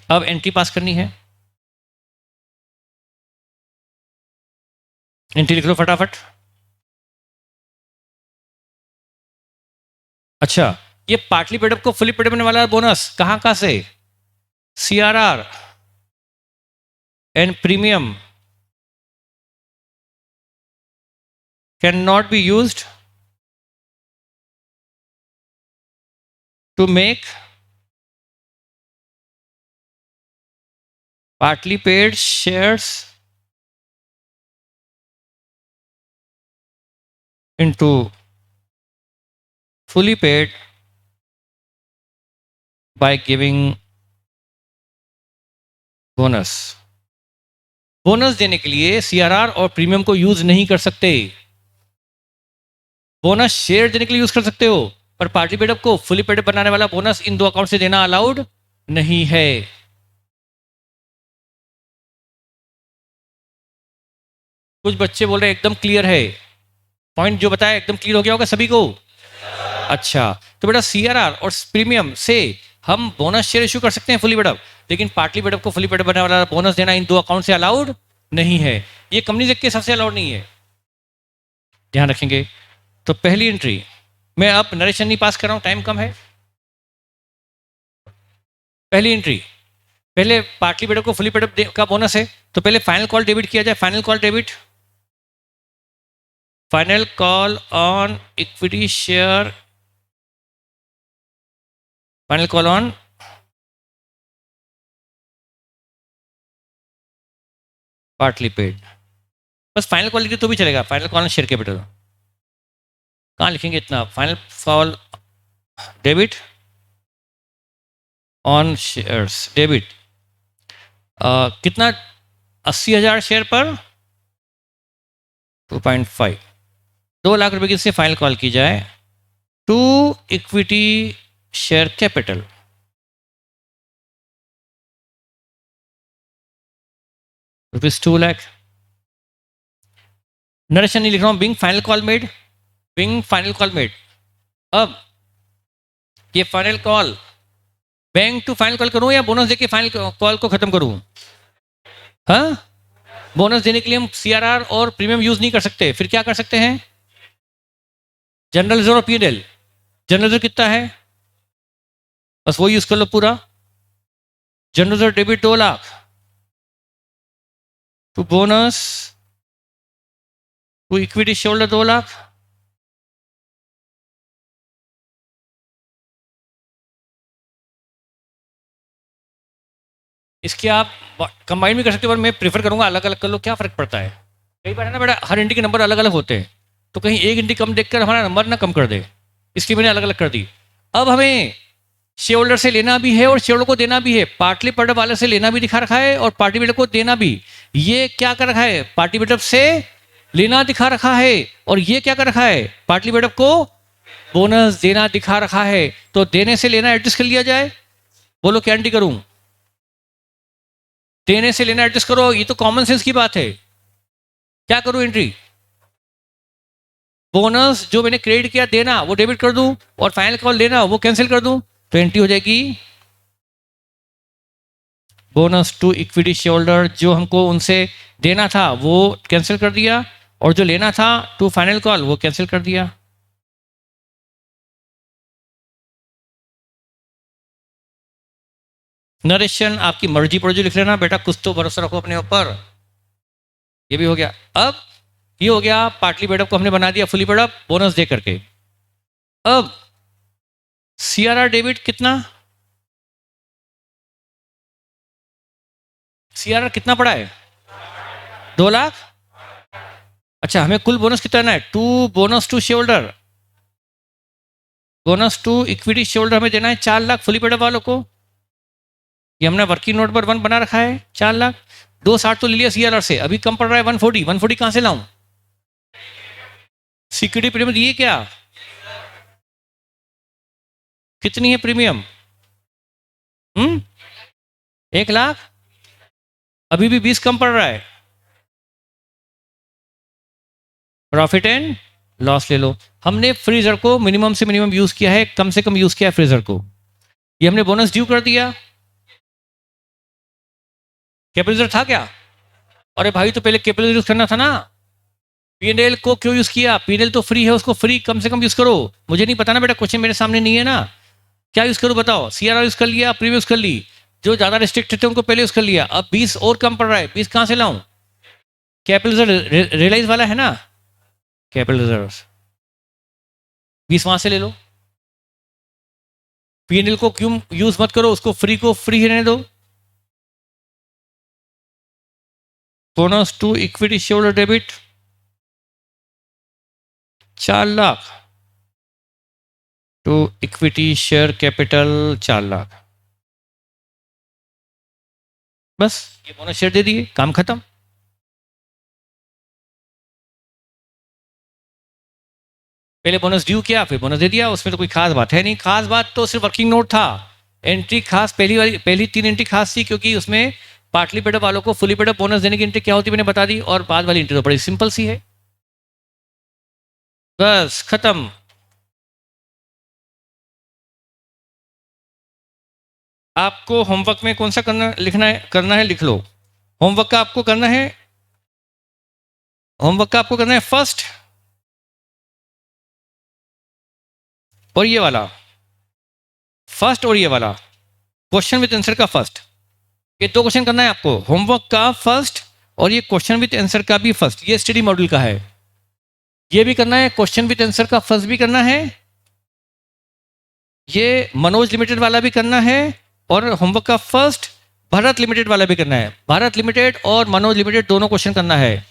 अब एंट्री पास करनी है, एंट्री लिख लो फटाफट। अच्छा ये पार्टली पेडअप को फुली पेडअप बनने वाला बोनस कहाँ से? CRR and premium can not be used to make partly paid shares into fully paid by giving bonus. Bonus देने के लिए CRR और प्रीमियम को यूज नहीं कर सकते। बोनस शेयर देने के लिए यूज कर सकते हो, पर पार्टली पेडअप को फुली पेडअप बनाने वाला बोनस इन दो अकाउंट से देना अलाउड नहीं है। कुछ बच्चे बोल रहे हैं एकदम क्लियर है, पॉइंट जो बताया एकदम क्लियर हो गया होगा सभी को। अच्छा, तो बेटा CRR और प्रीमियम से हम बोनस शेयर इशू कर सकते हैं फुली पेडअप, लेकिन पार्टली पेडअप को फुली पेडअप बनाने वाला बोनस देना इन दो अकाउंट से अलाउड नहीं है। ये कंपनीज एक्ट के हिसाब से अलाउड नहीं है, ध्यान रखेंगे। तो पहली एंट्री, मैं अब नरेशन नहीं पास कर रहा हूं, टाइम कम है। पहली एंट्री, पहले पार्टली पेडअप को फुली पेडअप का बोनस है, तो पहले फाइनल कॉल डेबिट किया जाए। Final call debit, final call on equity share, final call on partly paid. बस फाइनल कॉल लिखिए तो भी चलेगा, final call on share capital कहाँ लिखेंगे इतना? Final call debit on shares, debit कितना? 80,000 शेयर पर 2.5, 2 लाख रुपए की से फाइनल कॉल की जाए to equity share capital. ₹2 lakh. Narration नहीं लिख रहा हूं, being final call made, being final call made. अब ये final call bank to final call करूं या बोनस देके फाइनल कॉल को खत्म करूं? हाँ, बोनस देने के लिए हम CRR और प्रीमियम यूज नहीं कर सकते, फिर क्या कर सकते हैं? जनरल रिजर्व और P&L। जनरल रिजर्व कितना है? बस वो यूज कर लो पूरा। General reserve debit 2 lakh to bonus to equity share 2 lakh, इसके आप कंबाइन भी कर सकते हो, पर मैं प्रेफर करूंगा अलग अलग कर लो, क्या फर्क पड़ता है? कई बार है ना बेटा, हर एंट्री के नंबर अलग अलग होते हैं, तो कहीं एक एंट्री कम देखकर हमारा नंबर ना कम कर दे, इसलिए मैंने अलग अलग कर दी। अब हमें शेयर होल्डर से लेना भी है और शेयर होल्डर को देना भी है। पार्टली पेडअप वाले से लेना भी दिखा रखा है और पार्टी पेडअप को देना भी। ये क्या कर रखा है? पार्टी पेडअप से लेना दिखा रखा है, और ये क्या कर रखा है? पार्टली पेडअप को बोनस देना दिखा रखा है। तो देने से लेना एडजस्ट कर लिया जाए। बोलो क्या एंट्री करूं? देने से लेना एडजस्ट करो, ये तो कॉमन सेंस की बात है। क्या करूं एंट्री? बोनस जो मैंने क्रेडिट किया देना वो डेबिट कर दूं, और फाइनल कॉल लेना वो कैंसिल कर दूं, तो एंट्री हो जाएगी bonus to equity share holder. जो हमको उनसे देना था वो कैंसिल कर दिया, और जो लेना था टू फाइनल कॉल वो कैंसिल कर दिया। नरेशन आपकी मर्जी पर जो लिख लेना बेटा, कुछ तो भरोसा रखो अपने ऊपर। ये भी हो गया। अब ये हो गया पार्टली पेडअप को हमने बना दिया फुली पेडअप बोनस दे करके। अब CRR डेबिट कितना? CRR कितना पड़ा है? 2 लाख। अच्छा, हमें कुल बोनस कितना देना है? To bonus to shareholder, bonus to equity share holder हमें देना है 4 लाख फुली पेडअप वालों को। ये हमने वर्किंग नोट पर 1 बना रखा है 4 लाख। 260 तो ले लिया CRR से, अभी कम पड़ रहा है 140। 140 कहां से लाऊं? सिक्योरिटी प्रीमियम ये क्या? कितनी है प्रीमियम? 1 लाख। अभी भी 20 कम पड़ रहा है। प्रॉफिट एंड लॉस ले लो। हमने फ्रीजर को मिनिमम से मिनिमम यूज किया है, कम से कम यूज किया है फ्रीजर को। ये हमने बोनस ड्यू कर दिया। कैपिटल था क्या? अरे भाई, तो पहले कैपिटल यूज करना था ना। P&L को क्यों यूज किया? P&L तो फ्री है, उसको फ्री कम से कम यूज करो। मुझे नहीं पता ना बेटा, क्वेश्चन मेरे सामने नहीं है ना। क्या यूज करूं बताओ? CRR यूज कर लिया, प्रीवियस यूज कर ली, जो ज्यादा रिस्ट्रिक्टेड थे उनको पहले यूज कर लिया, अब 20 और कम पड़ रहा है, 20 कहां से लाऊं? कैपिटल रिजर्व रियलाइज वाला है ना, कैपिटल रिजर्व 20 वहां से ले लो। P&L को क्यों यूज मत करो, उसको फ्री को फ्री रहने दो। Bonus to equity share debit 4 lakh, to equity share capital 4 lakh, बस ये बोनस शेयर दे दिए, काम खत्म। पहले बोनस ड्यू किया, फिर बोनस दे दिया, उसमें तो कोई खास बात है नहीं। खास बात तो सिर्फ वर्किंग नोट था। एंट्री खास पहली 3 एंट्री खास थी, क्योंकि उसमें पार्टली पेडअप वालों को फुली पेडअप बोनस देने की एंट्री क्या होती है मैंने बता दी, और बाद वाली एंट्री तो बड़ी सिंपल सी है, बस खत्म। आपको होमवर्क में कौन सा करना है लिख लो। होमवर्क का आपको करना है फर्स्ट और ये वाला, फर्स्ट और ये वाला क्वेश्चन विद आंसर का फर्स्ट, ये 2 क्वेश्चन करना है आपको, होमवर्क का फर्स्ट और ये क्वेश्चन विद आंसर का भी फर्स्ट, ये स्टडी मॉड्यूल का है। ये भी करना है, क्वेश्चन विद आंसर का फर्स्ट भी करना है, ये मनोज लिमिटेड वाला भी करना है, और होमवर्क का फर्स्ट भारत लिमिटेड वाला भी करना है। भारत लिमिटेड और मनोज लिमिटेड दोनों क्वेश्चन करना है।